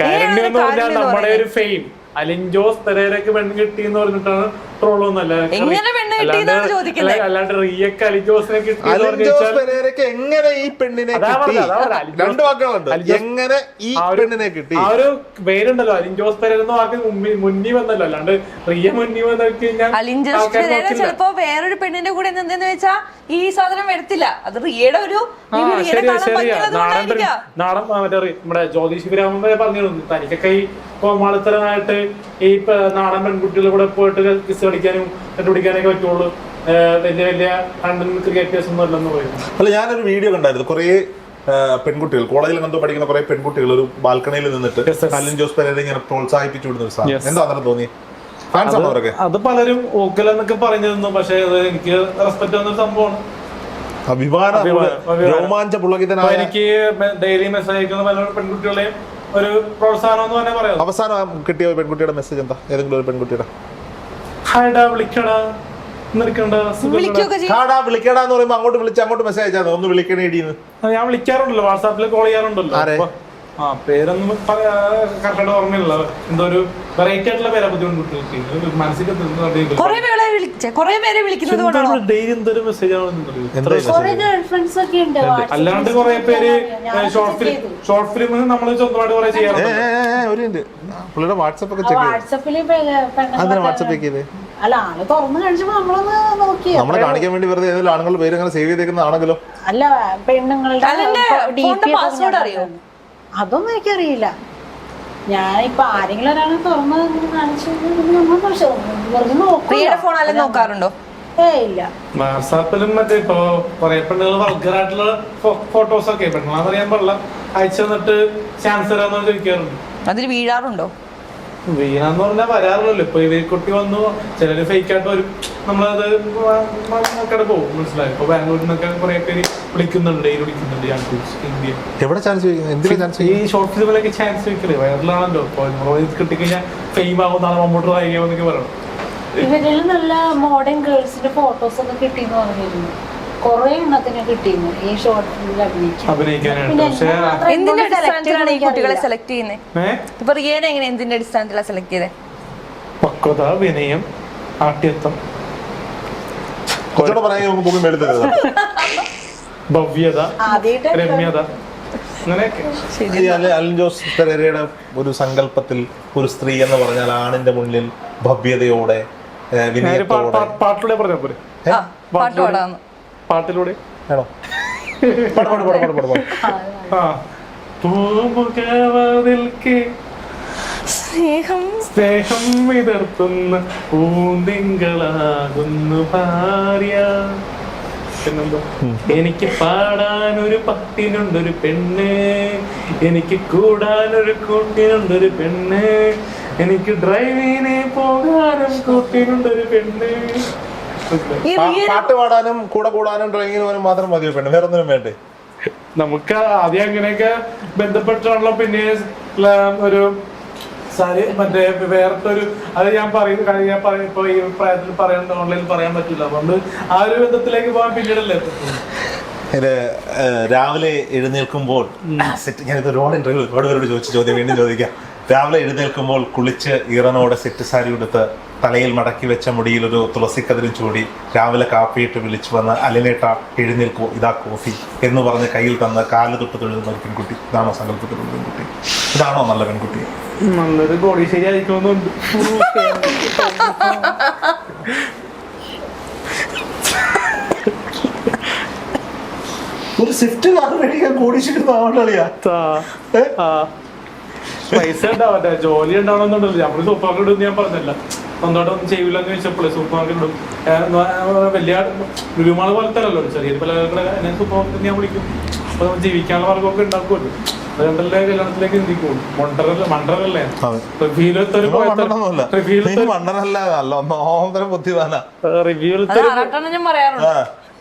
കാരുണ്യം എന്ന് പറഞ്ഞാൽ നമ്മുടെ ഒരു ഫെയിം. അലിൻ ജോസ് പെരേരക്ക് പെണ്ണ് കിട്ടി എന്ന് പറഞ്ഞിട്ടാണ് ട്രോളൊന്നല്ല. അല്ലാണ്ട് റിയക്ക് അലിൻ ജോസിനെ കിട്ടി എങ്ങനെ ഈ പെണ്ണിനെ രണ്ട് വാക്കുകളുണ്ട്. എങ്ങനെ ഈ പെണ്ണിനെ കിട്ടി? ആ ഒരു പേരുണ്ടല്ലോ, അലിൻ ജോസ് പെരേര എന്ന വാക്ക് മുന്നിൽ വന്നല്ലോ. അല്ലാണ്ട് റിയ മുന്നിൽ വന്നു കഴിഞ്ഞാൽ അലിൻ ജോസ് പെരേര ചിലപ്പോ വേറൊരു പെണ്ണിന്റെ കൂടെ എന്തെന്ന് വെച്ചാ ഈ സാധനം എടുത്തില്ല. അത് റിയയുടെ ഒരു നാടൻ നമ്മുടെ ജ്യോതി ശിവരാമൻ പറഞ്ഞിരുന്നു, തനിക്കൊക്കെ ഈ കോമാളിത്തരമായിട്ട് ഈ നാടൻ പെൺകുട്ടികളുടെ കൂടെ പോയിട്ട് കിസ് കളിക്കാനും കണ്ടുപിടിക്കാനൊക്കെ പറ്റുള്ളൂ, വലിയ വലിയ കണ്ടന്റ് ക്രിയേറ്റേഴ്സ് ഒന്നും അല്ലെന്ന് പറയുന്നു. അല്ല, ഞാനൊരു വീഡിയോ കണ്ടായിരുന്നു. കുറേ പെൺകുട്ടികൾ കോളേജിൽ എന്തോ പഠിക്കുന്ന കുറെ പെൺകുട്ടികൾ ഒരു ബാൽക്കണിയിൽ നിന്നിട്ട് അലിൻ ജോസ് പെരേര ഇങ്ങനെ പ്രോത്സാഹിപ്പിച്ചു വിടുന്ന ഒരു സാധനം. എന്താ അങ്ങനെ തോന്നി? അത് പലരും ഓക്കലെന്നൊക്കെ പറഞ്ഞിരുന്നു. പക്ഷെ അത് എനിക്ക് റെസ്പെക്ട് ചെയ്യുന്ന ഒരു സംഭവമാണ്. രോമാഞ്ച പുളകിതനായ എനിക്ക് ഡെയിലി മെസ്സേജ് അയക്കുന്ന പല പെൺകുട്ടികളെയും ഒരു പ്രോത്സാഹനം എന്ന് തന്നെ പറയാം. അവസാനം കിട്ടിയ പെൺകുട്ടിയുടെ മെസ്സേജ് എന്താ? ഏതെങ്കിലും ഒരു പെൺകുട്ടിയുടെ വിളിക്കടാ വിളിക്കടാന്ന് പറയുമ്പോ അങ്ങോട്ട് വിളിച്ച് അങ്ങോട്ട് മെസ്സേജ് അയച്ചാൽ ഒന്ന് വിളിക്കണേ ഇടീന്ന്. ഞാൻ വിളിക്കാറുണ്ടല്ലോ, വാട്സാപ്പിൽ കോൾ ചെയ്യാറുണ്ടല്ലോ. പേരൊന്നും കറക്റ്റായിട്ട് ഓർമ്മയില്ല. എന്തോ ഒരു വെറൈറ്റി ആയിട്ടുള്ള പേരാ ബുദ്ധിമുട്ട് മനസ്സിൽ അല്ലാണ്ട് കുറെ പേര് ഷോർട്ട് ഫിലിം നമ്മൾ സ്വന്തമായിട്ട് കുറെ ചെയ്യാറുണ്ട്. പുള്ളിയുടെ വാട്സാപ്പ് ഒക്കെ അല്ല, ആള് തുറന്നു കാണിച്ചപ്പോ നമ്മളൊന്ന് നോക്കി. നമ്മളെ കാണിക്കാൻ വേണ്ടി വെറുതെ ഏതെങ്കിലും ആണുങ്ങളുടെ പേര് അങ്ങനെ സേവ് ചെയ്തേക്കുന്നതാണെങ്കിലോ? അല്ല, പെണ്ണുങ്ങളുടെ അറിയോ? അതൊന്നും എനിക്കറിയില്ല. ഞാനിപ്പൊ ആരെങ്കിലും ഒരാളെ തുറന്ന് നോക്കാറുണ്ടോ? ഇല്ല. വാട്സാപ്പിലും മറ്റേ ഇപ്പൊ കുറെ പെണ്ണുകൾ വൾഗറായിട്ടുള്ള ഫോട്ടോസ് ഒക്കെ പെണ്ണുങ്ങളറിയാൻ പാടില്ല അയച്ചു തന്നിട്ട് ചാൻസ് തരാന്ന് ചോദിക്കാറുണ്ട്. അതിൽ വീഴാറുണ്ടോ? വീണാന്ന് പറഞ്ഞാൽ വരാറുള്ളൂ. ഇപ്പൊ ഇവർ കുട്ടി വന്നു, ചിലര് ഫേക്ക് ആയിട്ട് വരും, നമ്മളത് നോക്കാതെ പോകും. മനസ്സിലായി. ഇപ്പൊ ബാംഗ്ലൂരിൽ നിന്നൊക്കെ കുറെ പേര് വിളിക്കുന്നുണ്ട്, ഇന്ത്യ. എവിടെ ചാൻസ്? ഈ ഷോർട്ട് ഫിലിമിലൊക്കെ ചാൻസ് വെക്കല് വൈറലാണല്ലോ. ഇപ്പൊ കിട്ടിക്കഴിഞ്ഞാൽ ഫെയിം ആവുന്നതാണ് മമ്മൂട്ടി വായിക്കാമെന്നൊക്കെ പറയണം. ഇവരിൽ നല്ല മോഡേൺ ഗേൾസിന്റെ ഫോട്ടോസ് ഒക്കെ കിട്ടിയെന്ന് പറഞ്ഞിരുന്നു. കൊറേ എണ്ണത്തിന് കിട്ടിയിരുന്നു ഈ ഷോർട്ട് ഫിലിമിൽ അഭിനയിക്കാനായിട്ട്. എന്തിന്റെ അടിസ്ഥാനത്തിലാണ് ഈ കുട്ടികളെ സെലക്ട് ചെയ്യുന്നത്? ഇപ്പൊ റിയേനെ എങ്ങനെ എന്തിന്റെ അടിസ്ഥാനത്തിലാണ് സെലക്ട് ചെയ്തത്? പക്വത, വിനയം, ആഠ്യത്വം, ഭവ്യത, രമ്യത, അങ്ങനെയൊക്കെ. അലിൻ ജോസ് പെരേരയുടെ ഒരു സങ്കല്പത്തിൽ ഒരു സ്ത്രീ എന്ന് പറഞ്ഞാൽ ആണിന്റെ മുന്നിൽ ഭവ്യതയോടെ പാട്ടിലൂടെ പറഞ്ഞ പോലെ പാട്ടിലൂടെ ആണോ? സ്നേഹം വിതർത്തുന്ന പൂന്തിങ്കളാകുന്നു ഭാര്യ. പിന്നെന്തോ, എനിക്ക് പാടാനൊരു പട്ടിനുണ്ടൊരു പെണ്ണ്, എനിക്ക് കൂടാനൊരു കൂട്ടിനുണ്ടൊരു പെണ്ണ്, എനിക്ക് ഡ്രൈവിനെ പോകാനും കൂട്ടിനുണ്ടൊരു പെണ്ണ്. പാട്ട് പാടാനും കൂടെ കൂടാനും ഡ്രൈവിങ്ങിന് പോകാനും മാത്രം മതിയോ പെണ്ണ്, വേറെ ഒന്നിനും വേണ്ടേ? നമുക്ക് ആദ്യം അങ്ങനെയൊക്കെ ബന്ധപ്പെട്ടാണല്ലോ പിന്നെ ഒരു മറ്റേ വേറിട്ടൊരു അത് ഞാൻ ഇപ്പൊ ഈ പ്രായത്തിൽ പറയാൻ ഓൺലൈനിൽ പറയാൻ പറ്റില്ല. അതുകൊണ്ട് ആ ഒരു ബന്ധത്തിലേക്ക് പോകാൻ പിന്നീടല്ലേ. രാവിലെ എഴുന്നേൽക്കുമ്പോൾ ഞാനിത് ഒരുപാട് ഇന്റർവ്യൂ ഒരുപാട് പേരോട് ചോദിച്ച ചോദ്യം വീണ്ടും ചോദിക്കാം. രാവിലെ എഴുന്നേൽക്കുമ്പോൾ കുളിച്ച് ഈറനോടെ സെറ്റ് സാരി എടുത്ത് തലയിൽ മടക്കി വെച്ച മുടിയിൽ ഒരു തുളസിക്കതിരും ചൂടി രാവിലെ കാപ്പിയിട്ട് വിളിച്ചു വന്ന് അലിനേട്ട എഴുന്നേൽക്കോ ഇതാ കോഫി എന്ന് പറഞ്ഞ് കയ്യിൽ തന്ന് കാല് തൊട്ട് തൊഴുതുന്ന ഒരു പെൺകുട്ടി, ഇതാണോ സങ്കല്പത്തിലുള്ള പെൺകുട്ടി? ഇതാണോ നല്ല പെൺകുട്ടി? നല്ലൊരു ബോഡി ശരിയായിരിക്കുന്നുണ്ട്. ഒരു സ്വിഫ്റ്റ് കാർ മേടിക്കാൻ കൂടിച്ചിട്ടുണ്ടാവണ്ടളിയാ. പൈസ ഉണ്ടാവട്ടെ, ജോലി ഉണ്ടാവണമെന്നുണ്ടല്ലോ. നമ്മള് സൂപ്പർ മാർക്കറ്റ് ഇടും ഞാൻ പറഞ്ഞല്ല, സ്വന്തമായിട്ടൊന്നും ചെയ്യില്ല എന്ന് ചോദിച്ചപ്പോഴേ സൂപ്പർ മാർക്കറ്റ് ഇടും. വലിയ ലുലുമാള് പോലത്തെ അല്ലല്ലോ, ചെറിയ പല സൂപ്പർ മാർക്കറ്റ് ഞാൻ വിളിക്കും. അപ്പൊ നമ്മൾ ജീവിക്കാനുള്ള മാർഗമൊക്കെ ഉണ്ടാക്കുമല്ലോ. അതുകൊണ്ടല്ലേ കല്യാണത്തിലേക്ക് ചിന്തിക്കുള്ളൂ. മണ്ടറല്ലേ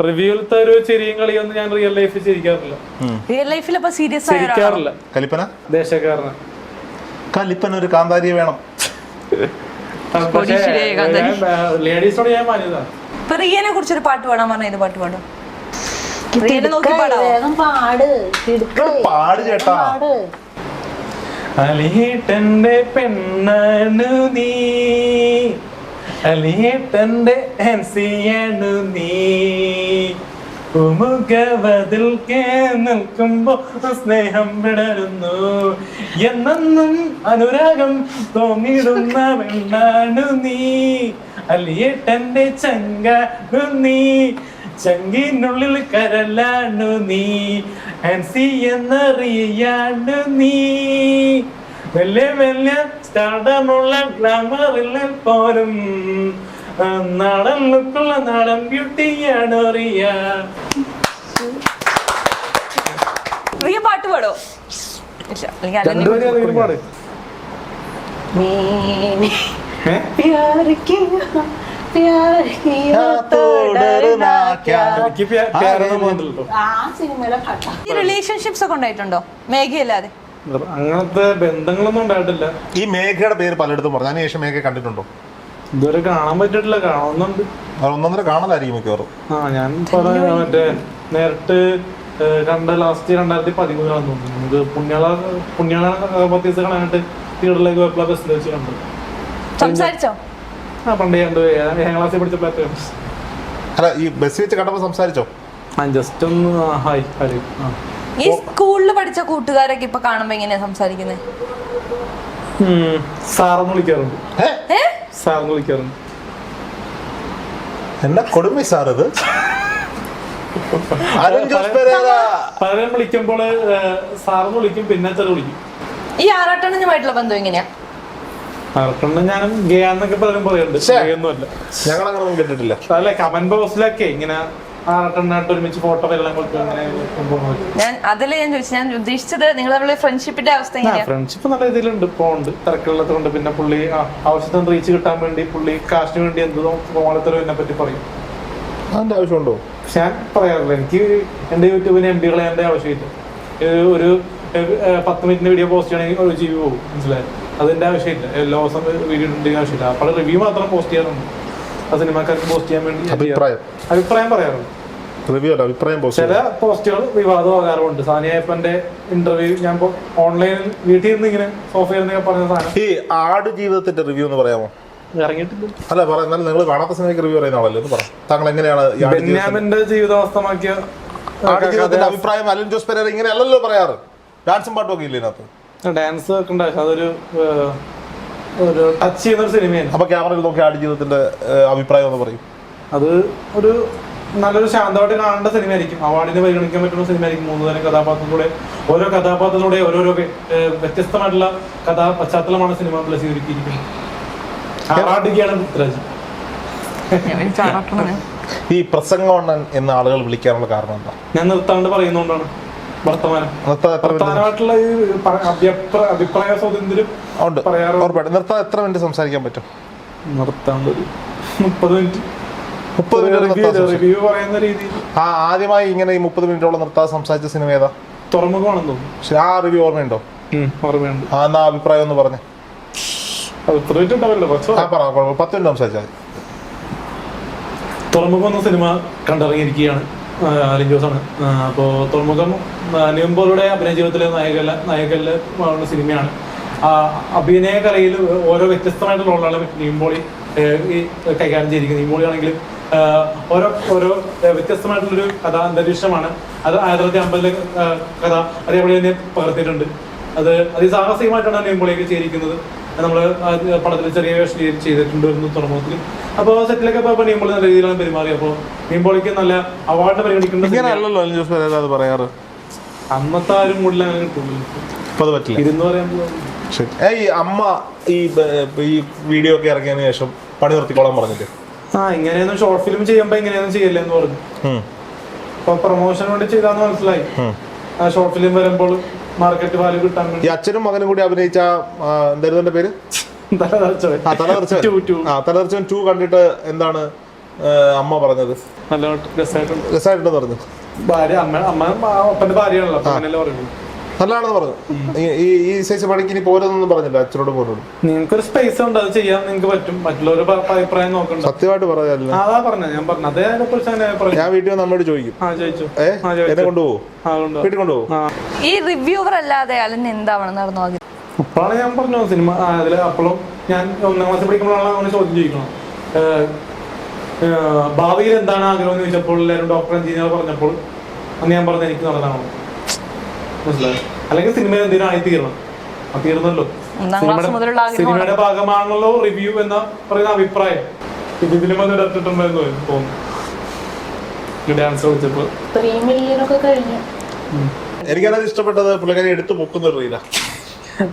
റിവ്യൂലത്തെ ഒരു ചെറിയ കളിയൊന്നും ഞാൻ റിയൽ ലൈഫിൽ ചിരിക്കാറില്ല. ചിരിക്കാറില്ല. കലിപ്പന ദേശക്കാരന് കലിപ്പന ഒരു കാന്താരി വേണം. ലേഡീസിനോട് ഞാൻ മാന്യതാണ്. റിയനെ കുറിച്ചൊരു പാട്ട് പാടാൻ പറഞ്ഞ ഏത് പാട്ട് പാടും? പാട് ചേട്ടാ. അലിയേട്ടന്റെ പെണ്ണാണു നീ, അലിയേട്ടന്റെ ഹൻസിയാണു നീ, മുഖവതിൽ നിൽക്കുമ്പോ സ്നേഹം വിടരുന്നു, എന്നും അനുരാഗം തോന്നിടുന്ന പെണ്ണാണു നീ, അലിയേട്ടന്റെ ചങ്കാണു നീ, ചങ്കിനുള്ളിൽ കരലാണു നീ, ഹൻസി എന്നറിയാണു നീ, വലിയ വലിയ സ്റ്റാർഡമുള്ള ഗ്ലാമറിൽ പോലും നാടൻ ലുക്കുള്ള നാടൻ ബ്യൂട്ടിയാണ് റിയ. റിയ പാട്ട് പാടോ? രണ്ടുപേരും പാട്. റിലേഷൻഷിപ്സ് ഒക്കെ ഉണ്ടായിട്ടുണ്ടോ മേഘയല്ലാതെ? അങ്ങനത്തെ ബന്ധങ്ങളൊന്നും ഉണ്ടായിട്ടില്ല. ഈ മേഘയുടെ പേര് പലയിടത്തും പറഞ്ഞു. അതിനുശേഷം മേഘ കണ്ടിട്ടുണ്ടോ? ഇതുവരെ കാണാൻ പറ്റിയിട്ടില്ല. കാണുന്നുണ്ട്. ഒന്നൊന്നര കാണലായിരിക്കും മിക്കവാറും. ഞാൻ മറ്റേ നേരിട്ട് കണ്ട ലാസ്റ്റ് 2013 തോന്നുന്നു. പുണ്യാള പത്തീസ് കാണാനായിട്ട് തിയേറ്ററിലേക്ക് പോയപ്പോൾ ബസ്സിൽ വെച്ച് കണ്ടു. സംസാരിച്ചോ? പണ്ടേ കണ്ടു. 7ാം ക്ലാസ്സിൽ പഠിച്ചപ്പോഴത്തെ. അല്ല, ഈ ബസ് വെച്ച് കണ്ടപ്പോ സംസാരിച്ചോ? ജസ്റ്റ് ഒന്ന് ഹായ് ഹായ്. ഈ സ്കൂളിൽ പഠിച്ച കൂട്ടുകാരൊക്കെ ഇപ്പൊ കാണുമ്പോ എങ്ങനെയാ സംസാരിക്കുന്നത്? സാറെന്ന് വിളിക്കാറുണ്ട്. സാറെന്ന് വിളിക്കാറുണ്ട്. എന്നാ കൊടുമി സാർ ഇത്? പലരും വിളിക്കുമ്പോൾ സാറെന്ന് വിളിക്കും, പിന്നെ ചെറു വിളിക്കും. ഈ ആറാട്ടണ്ണനുമായിട്ടുള്ള ബന്ധം എങ്ങനെയാ? ആറാട്ടണ്ണൻ ഞാനും ഗേന്നൊക്കെ പലരും പറയുന്നുണ്ട്. ഗേയൊന്നുമല്ല, ഞങ്ങളങ്ങനെ കേട്ടിട്ടില്ല. അല്ലെ കമന്റ് ബോക്സിലൊക്കെ ഇങ്ങനെ ആറാട്ടണ്ണായിട്ട് ഒരുമിച്ച് ഫോട്ടോ എല്ലാം ഞാൻ അതല്ലേ ഞാൻ ചോദിച്ചു. ഞാൻ ഉദ്ദേശിച്ചത് നിങ്ങൾ തമ്മിലുള്ള ഫ്രണ്ട്ഷിപ്പിന്റെ അവസ്ഥ എങ്ങനെയാ? ഫ്രണ്ട്ഷിപ്പ് നല്ല രീതിയിലുണ്ട്. പോണ്ട് തിരക്കുള്ളത് കൊണ്ട്. പിന്നെ പുള്ളി ആവശ്യത്തിന് റീച്ച് കിട്ടാൻ വേണ്ടി പുള്ളി കാശിന് വേണ്ടി എന്തോ കോമാളിത്തരം എന്നെ പറ്റി പറയും. അതിന്റെ ആവശ്യമുണ്ടോ? പക്ഷെ ഞാൻ പറയാറില്ല. എനിക്ക് എന്റെ യൂട്യൂബിന് MB കളയാൻ്റെ ആവശ്യമില്ല. ഒരു 10 മിനിറ്റിന്റെ വീഡിയോ പോസ്റ്റ് ചെയ്യണമെങ്കിൽ 1 GB പോകും. മനസ്സിലായി? അതിന്റെ ആവശ്യമില്ല. എല്ലാ ദിവസം വീഡിയോ ഇടേണ്ട ആവശ്യമില്ല. അപ്പോൾ റിവ്യൂ മാത്രം പോസ്റ്റ് ചെയ്യാറുണ്ട്. ആ സിനിമാക്കാർക്ക് പോസ്റ്റ് ചെയ്യാൻ വേണ്ടി അഭിപ്രായം പറയാറുണ്ട്. ചില പോസ്റ്റുകൾ വിവാദമാകാറുണ്ട്. സാനിയപ്പന്റെ ഇന്റർവ്യൂ ഞാൻ ഓൺലൈനിൽ വീട്ടിൽ നിന്ന് ഇങ്ങനെ സോഫയിൽ പറഞ്ഞ സാധനം. ഈ ആട് ജീവിതത്തിന്റെ റിവ്യൂ എന്ന് പറയാമോ? ഇറങ്ങിയിട്ടില്ല. അല്ല, എന്നാലും നിങ്ങൾ കാണാത്ത സിനിമയ്ക്ക് റിവ്യൂ പറയുന്ന പറ. താങ്കൾ എങ്ങനെയാണ് ബെന്യാമിന്റെ ജീവിതാവസ്ഥമാക്കിയ അഭിപ്രായം? അലിൻ ജോസ് പെരേര ഇങ്ങനെ അല്ലല്ലോ പറയാറ്. ഡാൻസും പാട്ടും ഒക്കെ ഇല്ലേ ഇതിനകത്ത്? ഡാൻസ് ഒക്കെ ഉണ്ട്. അതൊരു ടച്ച് ചെയ്യുന്ന ഒരു സിനിമയാണ്. അപ്പൊ ക്യാമറയിൽ നോക്കി ആട് ജീവിതത്തിന്റെ അഭിപ്രായം എന്ന് പറയും. അത് ഒരു നല്ലൊരു ശാന്തമായിട്ട് കാണേണ്ട സിനിമയായിരിക്കും. അവാർഡിന് പരിഗണിക്കാൻ പറ്റുന്ന സിനിമയായിരിക്കും. 3 തരം കഥാപാത്രത്തിലൂടെ ഓരോ കഥാപാത്രത്തിലൂടെ ഓരോരോ വ്യത്യസ്തമായിട്ടുള്ള കഥാ പശ്ചാത്തലമാണ് സിനിമ പ്ലസ് ഒരുക്കിയിരിക്കുന്നത്. ആറാടുകയാണ് പൃഥ്വിരാജ്. ഈ പ്രസംഗം എന്ന ആളുകൾ വിളിക്കാനുള്ള കാരണം എന്താ? ഞാൻ നിർത്താണ്ട് പറയുന്നോണ്ടാണ്. വർത്തമാനമായിട്ടുള്ള ഈ അഭിപ്രായ സ്വാതന്ത്ര്യം പറയാറുണ്ട്. നിർത്താൻ എത്ര മിനിറ്റ് സംസാരിക്കാൻ പറ്റും? നിർത്താണ്ട് 30 മിനിറ്റ് റിവ്യൂ പറയുന്ന രീതിയിൽ. ആദ്യമായി ഇങ്ങനെ ഈ 30 മിനിറ്റോളം നിർത്താതെ സംസാരിച്ച സിനിമ ഏതാ? തുറമുഖമാണെന്ന് തോന്നുന്നു. പക്ഷെ ആ റിവ്യൂ ഓർമ്മയുണ്ടോ? ഓർമ്മയുണ്ട്. എന്നാ അഭിപ്രായം ഒന്ന് പറഞ്ഞേ. 10 മിനിറ്റ് ഉണ്ടാവില്ല, 10 മിനിറ്റ് സംസാരിച്ചാൽ. തുറമുഖം എന്ന സിനിമ കണ്ടിറങ്ങിയിരിക്കുകയാണ്. അലിൻ ജോസാണ്. അപ്പോൾ തുറമുഖം നിയമ്പോളുടെ അഭിനയ ജീവിതത്തിലെ നായകല്ല സിനിമയാണ്. അഭിനയ കലയിൽ ഓരോ വ്യത്യസ്തമായിട്ടുള്ള റോളാണ് നിയമ്പോളി കൈകാര്യം ചെയ്തിരിക്കുന്നത്. നിയമ്പോളി ആണെങ്കിലും ഓരോ വ്യത്യസ്തമായിട്ടുള്ളൊരു കഥാ അന്തരീക്ഷമാണ്. അത് 1950 കഥ അതേപോലെ തന്നെ പകർത്തിയിട്ടുണ്ട്. അത് അതിസാഹസികമായിട്ടാണ് നിയമ്പോളിയൊക്കെ ചെയ്തിരിക്കുന്നത്. നമ്മൾ പടത്തിൽ ചെറിയ വേഷം ചെയ്തിട്ടുണ്ട് തുറമുഖത്തിൽ. അപ്പോൾ സെറ്റിലൊക്കെ ഇപ്പോൾ നിയമ്പോളി നല്ല രീതിയിലാണ് പെരുമാറി. അപ്പോൾ നിയമ്പോളിക്ക് നല്ല അവാർഡ് പരിഗണിക്കുന്നത് പറയാറ്. അന്നത്തെ ആരും കൂടുതൽ അങ്ങനെ കിട്ടുള്ളൂ. ഇരുന്ന് പറയാൻ ഈ അമ്മ ഈ വീഡിയോ ഒക്കെ ഇറങ്ങിയതിനു ശേഷം പണി നിർത്തിക്കോളാൻ പറഞ്ഞിട്ട് ഇങ്ങനെയൊന്നും ഷോർട്ട് ഫിലിം ചെയ്യുമ്പോ ഇങ്ങനെയൊന്നും ചെയ്യല്ലേ എന്ന് പറഞ്ഞു. അപ്പൊ പ്രൊമോഷൻ വേണ്ടി ചെയ്താന്ന് മനസ്സിലായി. ഷോർട്ട് ഫിലിം വരുമ്പോൾ മാർക്കറ്റ് വാല്യൂ കിട്ടാൻ വേണ്ടി. ഈ അച്ഛനും മകനും കൂടി അഭിനയിച്ച എന്തായിരുന്നു പേര്? തലതെറിച്ചവൻ 2 കണ്ടിട്ട് എന്താണ് അമ്മ പറഞ്ഞത്? നല്ല രസമായിട്ടുണ്ടെന്ന് പറഞ്ഞു. ഭാര്യ അമ്മ ഒപ്പന്റെ ഭാര്യയാണല്ലോ, അങ്ങനെയല്ലേ പറയുന്നത്. നല്ലതാണെന്ന് പറഞ്ഞു. ഈ സൈസ് പണിക്ക് ഇനി പോരെന്നൊന്നും പറഞ്ഞില്ല അച്ഛനോടും പോരോടും. നിങ്ങൾക്കൊരു സ്പേസ് ഉണ്ട്, അത് ചെയ്യാൻ നിങ്ങൾക്ക് പറ്റും. മറ്റുള്ളവരുടെ അഭിപ്രായം നോക്കണ്ട. സത്യമായിട്ട് പറഞ്ഞല്ലോ. അതാ പറഞ്ഞത്, ഞാൻ പറഞ്ഞു. അതേ കുറിച്ച് ഞാൻ വീട്ടിൽ വന്ന് അമ്മയോട് ചോദിക്കും. എന്നെ കൊണ്ടുപോകും, വീട്ടിൽ കൊണ്ടുപോകും. ഈ റിവ്യൂവർ അല്ലാതെ അലൻ എന്താവണം നടന്നു? അപ്പോഴാണ് ഞാൻ പറഞ്ഞു സിനിമ അതിൽ. അപ്പോഴും ഞാൻ 1ാം ക്ലാസ്സിൽ പഠിക്കുമ്പോഴാണ് അവന് ചോദ്യം ചോദിക്കണം, ഭാവിയിൽ എന്താണ് ആഗ്രഹം എന്ന് ചോദിച്ചപ്പോൾ എല്ലാവരും ഡോക്ടർ എഞ്ചിനീയർ പറഞ്ഞപ്പോൾ അന്ന് ഞാൻ പറഞ്ഞത് എനിക്ക് നടന്നാണോ മനസ്സിലായി. അല്ലെങ്കിൽ സിനിമയിൽ എന്തിനായി തീരണം? തീർന്നല്ലോ. സിനിമയുടെ ഭാഗമാണല്ലോ റിവ്യൂ എന്ന പറയുന്ന അഭിപ്രായം. ഇതിലും അത് ഇടത്തിട്ടുണ്ടെന്ന് തോന്നുന്നു. ഡാൻസ് കളിച്ചപ്പോൾ 3 മില്യൺ ഒക്കെ കഴിഞ്ഞു. എനിക്കത് ഇഷ്ടപ്പെട്ടത് പുള്ളിക്കാരി എടുത്തു പൊക്കുന്ന റീല.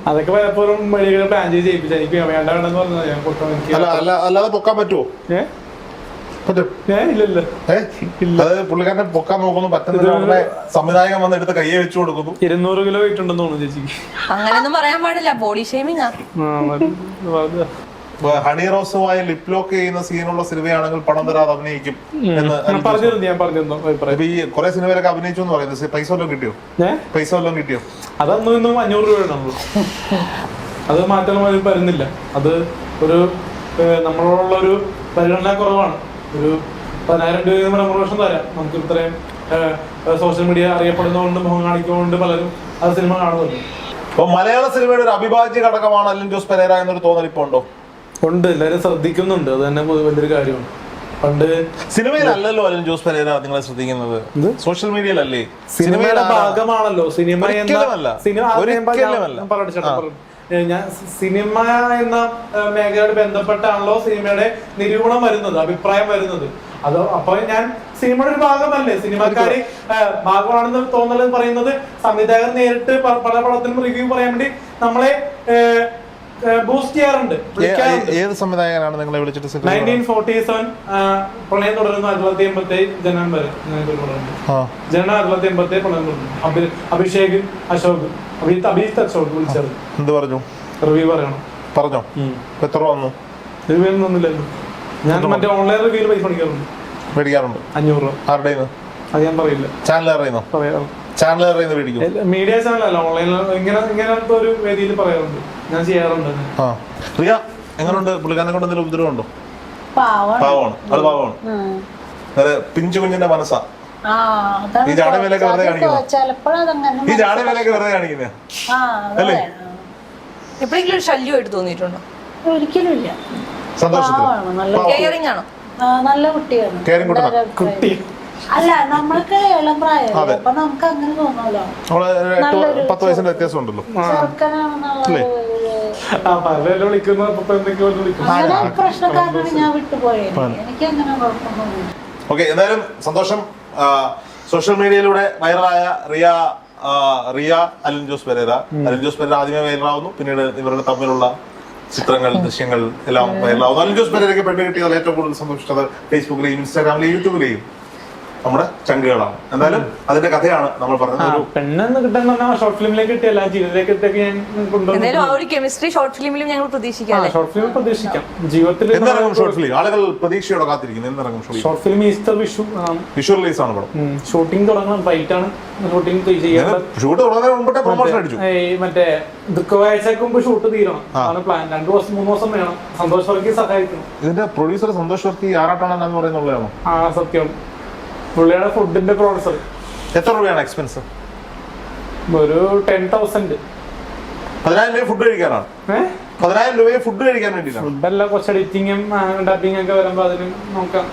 അതൊക്കെ പലപ്പോഴും വഴികളെ പ്ലാൻ ചെയ്ത് ചെയ്യിപ്പിച്ച എനിക്ക് വേണ്ടെന്ന് പറഞ്ഞത്. ഞാൻ അല്ലാതെ പൊക്കാൻ പറ്റുമോ? പുള്ളിക്കാരനെ പൊക്കാൻ നോക്കുന്നു, പറ്റുന്ന സംവിധായകൻ വന്ന് എടുത്ത് കയ്യെ വെച്ചു കൊടുക്കുന്നു. 200 കിലോ വെയിറ്റ് ഉണ്ടെന്ന് തോന്നുന്നു ചേച്ചിക്ക്. അങ്ങനെയൊന്നും പറയാൻ പാടില്ല, ബോഡി ഷേമിംഗ്. ഹണി റോസുമായി ലിപ് ലോക്ക് ചെയ്യുന്ന സീനുള്ള സിനിമയാണെങ്കിൽ പണം തരാതെ അഭിനയിക്കും എന്ന് ഈ കുറെ സിനിമയിലൊക്കെ അഭിനയിച്ചു എന്ന് പറയുന്നത്. പൈസ വല്ലതും കിട്ടിയോ? പൈസ വല്ലതും കിട്ടിയോ? അതൊന്നും 500 രൂപയാണല്ലോ. അത് മാറ്റം വരുന്നില്ല. അത് ഒരു നമ്മളോടുള്ളൊരു പരിഗണന കുറവാണ്. ഒരു 10,000 രൂപ പ്രമോഷൻ തരാം. നമുക്ക് ഇത്രയും സോഷ്യൽ മീഡിയ അറിയപ്പെടുന്നതുകൊണ്ട്, മുഖം കാണിക്കുന്നതുകൊണ്ട് പലരും അത് സിനിമ കാണുമല്ലോ. അപ്പൊ മലയാള സിനിമയുടെ ഒരു അവിഭാജ്യ ഘടകമാണ് അലിൻ ജോസ് പെരേര എന്നൊരു തോന്നൽ ഇപ്പൊ ഉണ്ടോ? ഉണ്ട്, എല്ലാവരും ശ്രദ്ധിക്കുന്നുണ്ട്. അത് തന്നെ വലിയൊരു കാര്യമാണ്. പണ്ട് സിനിമയിലല്ലല്ലോ അലിൻ ജോസ് പെരേര നിങ്ങളെ ശ്രദ്ധിക്കുന്നത്, സോഷ്യൽ മീഡിയയിലല്ലേ? സിനിമയുടെ ഭാഗമാണല്ലോ. സിനിമ ഞാൻ സിനിമ എന്ന മേഖലയോട് ബന്ധപ്പെട്ടാണല്ലോ സിനിമയുടെ നിരൂപണം വരുന്നത്, അഭിപ്രായം വരുന്നത്. അത് അപ്പൊ ഞാൻ സിനിമയുടെ ഒരു ഭാഗമല്ലേ? സിനിമക്കാര് ഭാഗമാണെന്ന് തോന്നലെന്ന് പറയുന്നത് സംവിധായകർ നേരിട്ട് പല പടത്തിനും റിവ്യൂ പറയാൻ വേണ്ടി നമ്മളെ ബൂസ്റ്റ് ചെയ്യാറുണ്ട്. ഏത് സംവിധായകനാണ് നിങ്ങളെ വിളിച്ചിട്ട്? 1947 പ്രണയം തുടരുന്നു 1987 ജനനം വരെ. ജനനം 1987 പ്രണയം തുടരുന്നു. അഭിഷേക് അശോക് അഭിജിത്ത് അശോക് വിളിച്ചത് എന്ത് പറഞ്ഞു? റിവ്യൂ പറയണം പറഞ്ഞോ? എത്ര വന്നു? റിവ്യൂ ഒന്നുമില്ലല്ലോ. ഞാൻ മറ്റേ ഓൺലൈൻ റിവ്യൂല് പൈസ മേടിക്കാറുണ്ട്. 500 രൂപ. ആരുടെ? അത് ഞാൻ പറയില്ല. ചാനൽ അറിയുന്നോ? മീഡിയ ചാനലല്ല, ഓൺലൈനിൽ ഇങ്ങനത്തെ ഒരു വേദിയിൽ പറയാറുണ്ട്. ഞാൻ ചെയ്യാറുണ്ട്. റിയ എങ്ങനെയുണ്ട്? പുള്ളിക്കാരനെ കൊണ്ട് എന്തെങ്കിലും ഉപദ്രവം ഉണ്ടോ? പാവമാണ്. അത് പാവമാണ്. പിഞ്ചു കുഞ്ഞിന്റെ മനസ്സാ. ഈ ജാടമേലൊക്കെ വെറുതെ കാണിക്കുന്നത്. ഈ ജാടമേലൊക്കെ വെറുതെ കാണിക്കുന്നേ അല്ലേ? എപ്പോഴെങ്കിലും ശല്യമായിട്ട് തോന്നിയിട്ടുണ്ടോ? ഒരിക്കലും ഇല്ല. കെയറിംഗ് ആണോ? നല്ല കുട്ടിയാണ്. കുട്ടി അല്ല, നമ്മൾക്ക് ഇളം പ്രായം. അപ്പൊ നമുക്ക് അങ്ങനെ തോന്നുമല്ലോ. 10 വയസ്സിന്റെ വ്യത്യാസം ഉണ്ടല്ലോ. അങ്ങനെ പ്രശ്നക്കാരനാണ് ഞാൻ വിട്ടുപോയത്. എനിക്ക് അങ്ങനെ കുഴപ്പമൊന്നുമില്ല. ഓക്കെ, എന്തായാലും സന്തോഷം. സോഷ്യൽ മീഡിയയിലൂടെ വൈറലായ റിയ അലിൻ ജോസ് പെരേര ആദ്യമേ വൈറലാവുന്നു, പിന്നീട് ഇവരുടെ തമ്മിലുള്ള ചിത്രങ്ങൾ, ദൃശ്യങ്ങൾ എല്ലാം വൈറലാവുന്നു. അലിൻ ജോസ് പെരേരയ്ക്ക് പെണ്ണ് കിട്ടിയതിൽ ഏറ്റവും കൂടുതൽ സന്തോഷിച്ചത് ഫേസ്ബുക്കിലെയും ഇൻസ്റ്റാഗ്രാമിലെയും യൂട്യൂബിലെയും നമ്മുടെ ചങ്കുകളാണ്. എന്തായാലും അതിന്റെ കഥയാണ് നമ്മൾ പറഞ്ഞത്. പെണ്ണെന്ന് കിട്ടാൻ ഷോർട്ട് ഫിലിമിലേക്ക് കിട്ടിയല്ല, ജീവിതത്തിലേക്ക് കിട്ടിയൊക്കെ ഞാൻ എന്തായാലും ആ ഒരു കെമിസ്ട്രി ഷോർട്ട് ഫിലിമിലും ഞങ്ങൾ പ്രതീക്ഷിക്കാം. ഷോർട്ട് ഫിലിം പ്രതീക്ഷിക്കാം. ജീവിതത്തിൽ എന്തിറങ്ങും ഷോർട്ട് ഫിലിം? ആളുകൾ പ്രതീക്ഷയോടെ കാത്തിരിക്കുന്നു. എന്തിറങ്ങും short film? Easter Vishu release ആണ് പടം. ഷൂട്ടിംഗ് തുടങ്ങണം, ഫൈറ്റ് ആണ് ഷൂട്ടിംഗ് ചെയ്യാൻ. ഷൂട്ട് തുടങ്ങുന്നതിന് മുമ്പേ പ്രൊമോഷൻ അടിച്ചു. മറ്റേ ദുഃഖവാഴ്ചക്ക് മുമ്പ് ഷൂട്ട് തീരണം ആണ് പ്ലാൻ. 2 ദിവസം 3 ദിവസം വേണം. സന്തോഷ് വർക്കി സഹായിക്കണം. ഇതിന്റെ പ്രൊഡ്യൂസർ സന്തോഷ് വർക്കി ആറാട്ടാണെന്ന് പറയുന്നുള്ളതാണോ? ആ സത്യം. പുള്ളിയുടെ ഫുഡിന്റെ പ്രൊഡ്യൂസർ. എത്ര രൂപയാണ് എക്സ്പെൻസ്? ഒരു 10,000. 10,000 രൂപ ഫുഡ് കഴിക്കാനാണ്? 10,000 രൂപയെ ഫുഡ് കഴിക്കാൻ വേണ്ടിയിട്ടാണ്? ഫുഡല്ല, കുറച്ച് എഡിറ്റിങ്ങും ഡബിങ് ഒക്കെ വരുമ്പോ അതിനും നോക്കാം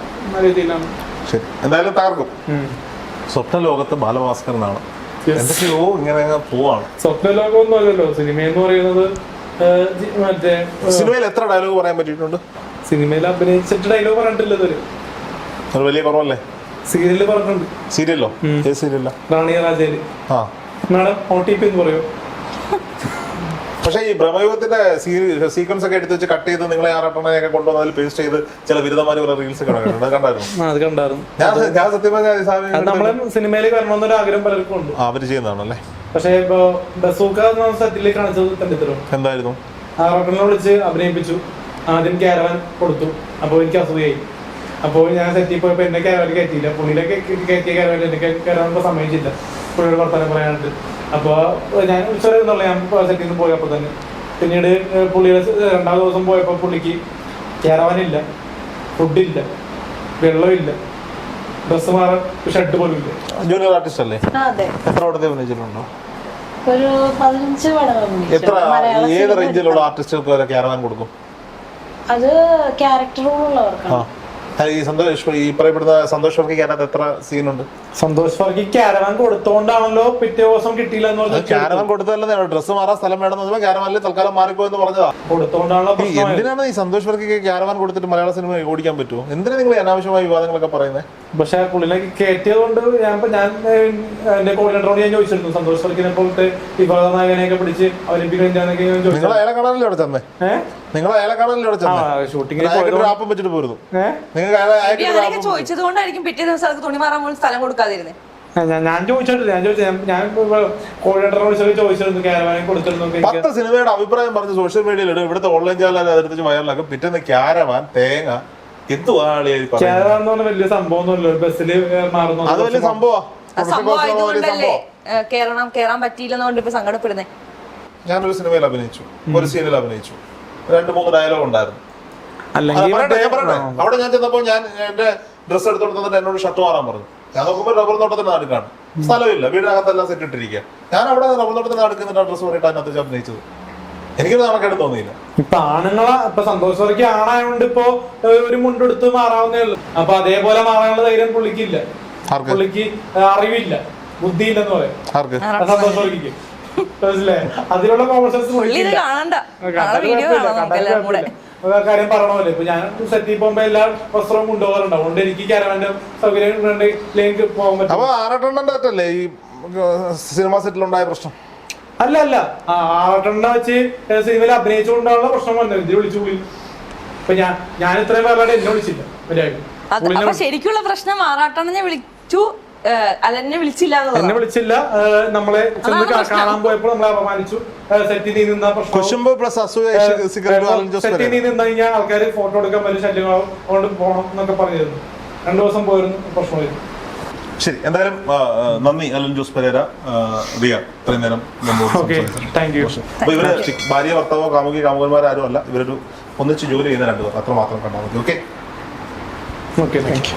രീതിയിലാണ്. ശരി, എന്തായാലും തകർക്കും. സ്വപ്ന ലോകത്ത് ബാലഭാസ്കരനാണ്. എന്തൊക്കെയോ ഇങ്ങനെ പോവാണ്. സ്വപ്ന ലോകമൊന്നും അല്ലല്ലോ സിനിമ എന്ന് പറയുന്നത്. മറ്റേ സിനിമയിൽ എത്ര ഡയലോഗ് പറയാൻ പറ്റിയിട്ടുണ്ട്? സിനിമയിൽ അഭിനയിച്ചിട്ട് ഡയലോഗ് പറഞ്ഞിട്ടില്ല ഇതൊരു. അത് വലിയ കുറവല്ലേ? സീരിയലിൽ പറഞ്ഞിട്ടുണ്ട്. സീരിയലോ? ഏത് സീരിയല്ല? റാണി രാജേല്. മാഡം OTP എന്ന് പറയോ? പക്ഷേ ഈ ബ്രഹ്മയുഗത്തിന്റെ സീക്വൻസ് ഒക്കെ എടുത്ത് വെച്ച് കട്ട് ചെയ്ത് നിങ്ങളെ ആറാട്ടണയൊക്കെ കൊണ്ടുവന്ന് അതിൽ പേസ്റ്റ് ചെയ്ത് ചില ബിരുദന്മാര് കുറെ റീൽസ് കണ്ടായിരുന്നു. അത് കണ്ടായിരുന്നു. ഞാൻ സത്യം പറഞ്ഞാൽ നമ്മളെ സിനിമയിലേക്ക് വരണമെന്നൊരു ആഗ്രഹം പലർക്കും ഉണ്ട്. അവര് ചെയ്യുന്നതാണല്ലേ. പക്ഷേ ഇപ്പൊ ബസൂക്ക സെറ്റിലേക്ക് കാണിച്ചത് തണ്ടിത്തരും. എന്തായിരുന്നു? ആറാട്ടനെ വിളിച്ച് അഭിനയിപ്പിച്ചു. ആദ്യം ക്യാരവാൻ കൊടുത്തു. അപ്പോൾ എനിക്ക് അസൂയായി. അപ്പോൾ ഞാൻ സെറ്റിൽ പോയപ്പോ എന്നെ ക്യാരവാൻ കയറ്റിയില്ല. പുള്ളിയിലേക്ക് കയറ്റിയ ക്യാരവാൻ എനിക്ക് കയറാനുള്ള സമയമില്ല പുള്ളിയുടെ വർത്തമാനം പറയാനായിട്ട്. അപ്പോൾ ഞാൻ ഉച്ചവരെന്നുള്ള ഞാൻ സെറ്റിൽ നിന്ന് പോയപ്പോൾ തന്നെ. പിന്നീട് പുള്ളിയുടെ 2ാം ദിവസം പോയപ്പോൾ പുള്ളിക്ക് ക്യാരവാനില്ല, ഫുഡില്ല, വെള്ളമില്ല, ഡ്രസ് മാറാൻ ഷർട്ട് പോലും ഇല്ല. ജൂനിയർ ആർട്ടിസ്റ്റ് അല്ലേ? അതെ, എത്ര പടത്തെ അഭിനയിച്ചിട്ടുണ്ടോ? ഒരു 15 പടം. എത്ര ഏത് റേഞ്ചിലുള്ള ആർട്ടിസ്റ്റുകൾക്ക് വരെ ക്യാരവാൻ കൊടുക്കും? അത് ക്യാരക്ടർ ഉള്ളവർക്കാണ്. ഈ പറയപ്പെടുന്ന സന്തോഷ് വർക്കിക്ക് അതിനകത്ത് എത്ര സീനുണ്ട്? സന്തോഷ് വർക്കി ക്യാരവാൻ കൊടുത്തോണ്ടാണല്ലോ പിറ്റേ ദിവസം കിട്ടിയില്ല എന്ന് പറഞ്ഞാൽ. ക്യാരവാൻ കൊടുത്തല്ലേ, ഡ്രസ്സ് മാറാൻ സ്ഥലം വേണമെന്ന് ക്യാരവാനിൽ തൽക്കാലം മാറിപ്പോയെന്ന് പറഞ്ഞതാ. കൊടുത്തോണ്ടാണല്ലോ. എന്തിനാണ് ഈ സന്തോഷ് വർക്കിക്ക് ക്യാരവാൻ കൊടുത്തിട്ട് മലയാള സിനിമ ഓടിക്കാൻ പറ്റുമോ? എന്തിനാ നിങ്ങൾ അനാവശ്യമായ വിവാദങ്ങളൊക്കെ പറയുന്നത്? പക്ഷെ പുള്ളിനെ കയറ്റിയത് കൊണ്ട് ഞാൻ എന്റെ കോർഡിനേറ്ററോട് ഞാൻ ചോദിച്ചിരുന്നു, സന്തോഷ് വർക്കിനെ പോലത്തെ വിവാദ നായകനെയൊക്കെ പിടിച്ച് അവലംബിക്കാനൊക്കെ ഞാൻ ചോദിച്ചു. നിങ്ങൾ അയാളെ കാണാനല്ലേ അവിടെ ചെന്നേ? നിങ്ങൾ അയാളെ കാണാനല്ലേ അവിടെ ചെന്നേ? ഷൂട്ടിംഗ് ആപ്പം വെച്ചിട്ട് പോരുന്നു. ചോദിച്ചത് കൊണ്ടായിരിക്കും പിറ്റേ ദിവസം തുണി മാറാൻ പോലും സ്ഥലം കൊടുക്കാതിരുന്നേ. ഞാൻ ചോദിച്ചിട്ടില്ല. ഞാൻ കോർഡിനേറ്ററോട് ചോദിച്ചിരുന്നു ക്യാരവാനെ കൊടുത്തിരുന്നു. 10 സിനിമയുടെ അഭിപ്രായം പറഞ്ഞ് സോഷ്യൽ മീഡിയയിൽ ഇടും. ഇവിടുത്തെ ഓൺലൈൻ ചാനൽ അതെടുത്ത് വൈറലാക്കും. പിറ്റേന്ന് ക്യാരവാൻ തേങ്ങ ക്യാരവാൻ എന്ന് പറഞ്ഞ വലിയ സംഭവം ബസ്സില് മാറുന്നു. അത് വലിയ സംഭവമായതുകൊണ്ടല്ലേ കേറാൻ പറ്റിയില്ലെന്നുകൊണ്ട് ഇപ്പൊ സങ്കടപ്പെടുന്നേ. ഞാനൊരു സിനിമയിൽ അഭിനയിച്ചു, ഒരു സീനിൽ അഭിനയിച്ചു, 2-3 ഡയലോഗ് ഉണ്ടായിരുന്നു. അവിടെ ഞാൻ ചെന്നപ്പോ ഞാൻ എന്റെ ഡ്രസ്സ് എടുത്തോണ്ട് തന്നിട്ട് എന്നോട് ഷർട്ട് മാറാൻ പറഞ്ഞു. ഞാൻ നോക്കുമ്പോൾ റബ്ബർ തോട്ടത്തിന്റെ നടുക്കാണ്, സ്ഥലമില്ല, വീടിനകത്തെല്ലാം സെറ്റ് ഇട്ടിരിക്കുക. ഞാൻ അവിടെ റബ്ബർ തോട്ടത്തിന്റെ നടുക്കുന്നിട്ട് ആ ഡ്രസ്സ് പറഞ്ഞിട്ട് അതിനകത്ത് അഭിനയിച്ചത്. എനിക്കൊരു നാണക്കേട് തോന്നിയില്ല. ഇപ്പൊ ആണുങ്ങളാ, ഇപ്പൊ സന്തോഷ് വർക്കി ആണായോണ്ട് ഇപ്പൊ ഒരു മുണ്ടെടുത്ത് മാറാവുന്നേ ഉള്ളൂ. അപ്പൊ അതേപോലെ മാറാനുള്ള ധൈര്യം പുള്ളിക്കില്ല. പുള്ളിക്ക് അറിവില്ല, ബുദ്ധിയില്ലെന്ന് പറയാം സന്തോഷ് വർക്കിക്ക്. അതിലുള്ള കാര്യം പറയണമല്ലോ. ഇപ്പൊ ഞാൻ സെറ്റിൽ പോകുമ്പോ എല്ലാ വസ്ത്രവും കൊണ്ടുപോകാറുണ്ട്. അതുകൊണ്ട് എനിക്ക് ക്യാരവാന്റെ സൗകര്യം പോകാൻ പറ്റും. അപ്പൊ ആറട്ടെണ്ണല്ലേ ഈ സിനിമ സെറ്റിലുണ്ടായ പ്രശ്നം? അല്ല ആറട്ടെണ്ണ വെച്ച് സിനിമയിൽ അഭിനയിച്ചുകൊണ്ടാണുള്ള പ്രശ്നം വന്നത്. ഇത് വിളിച്ചു പോയി. ഇപ്പൊ ഞാൻ ഇത്രയും പേരുടെ എന്നെ വിളിച്ചില്ല. ശരിക്കുള്ള പ്രശ്നം ആറാട്ടെണ്ണനെ വിളിച്ചു, എന്നെ വിളിച്ചില്ല. നമ്മളെ കാണാൻ പോയപ്പോൾ നമ്മളെ അപമാനിച്ചു. സെറ്റിൽ നിന്ന സെറ്റിൽ നിന്ന് കഴിഞ്ഞാൽ ആൾക്കാര് ഫോട്ടോ എടുക്കാൻ വലിയ ശല്യങ്ങളാവും, അതുകൊണ്ട് പോകണം എന്നൊക്കെ പറഞ്ഞിരുന്നു. 2 ദിവസം പോയിരുന്നു, പ്രശ്നമായിരുന്നു. ശരി, എന്തായാലും നന്ദി അലിൻ ജോസ് പെരേര, റിയ, ഇത്രയും നേരം. അപ്പൊ ഇവര് ഭാര്യ ഭർത്താവോ കാമുകന്മാരും അല്ല, ഇവരൊരു ഒന്നിച്ച് ജോലി ചെയ്യുന്ന 2 പേർ, അത്ര മാത്രം കണ്ടാൽ മതി. Okay, thank you.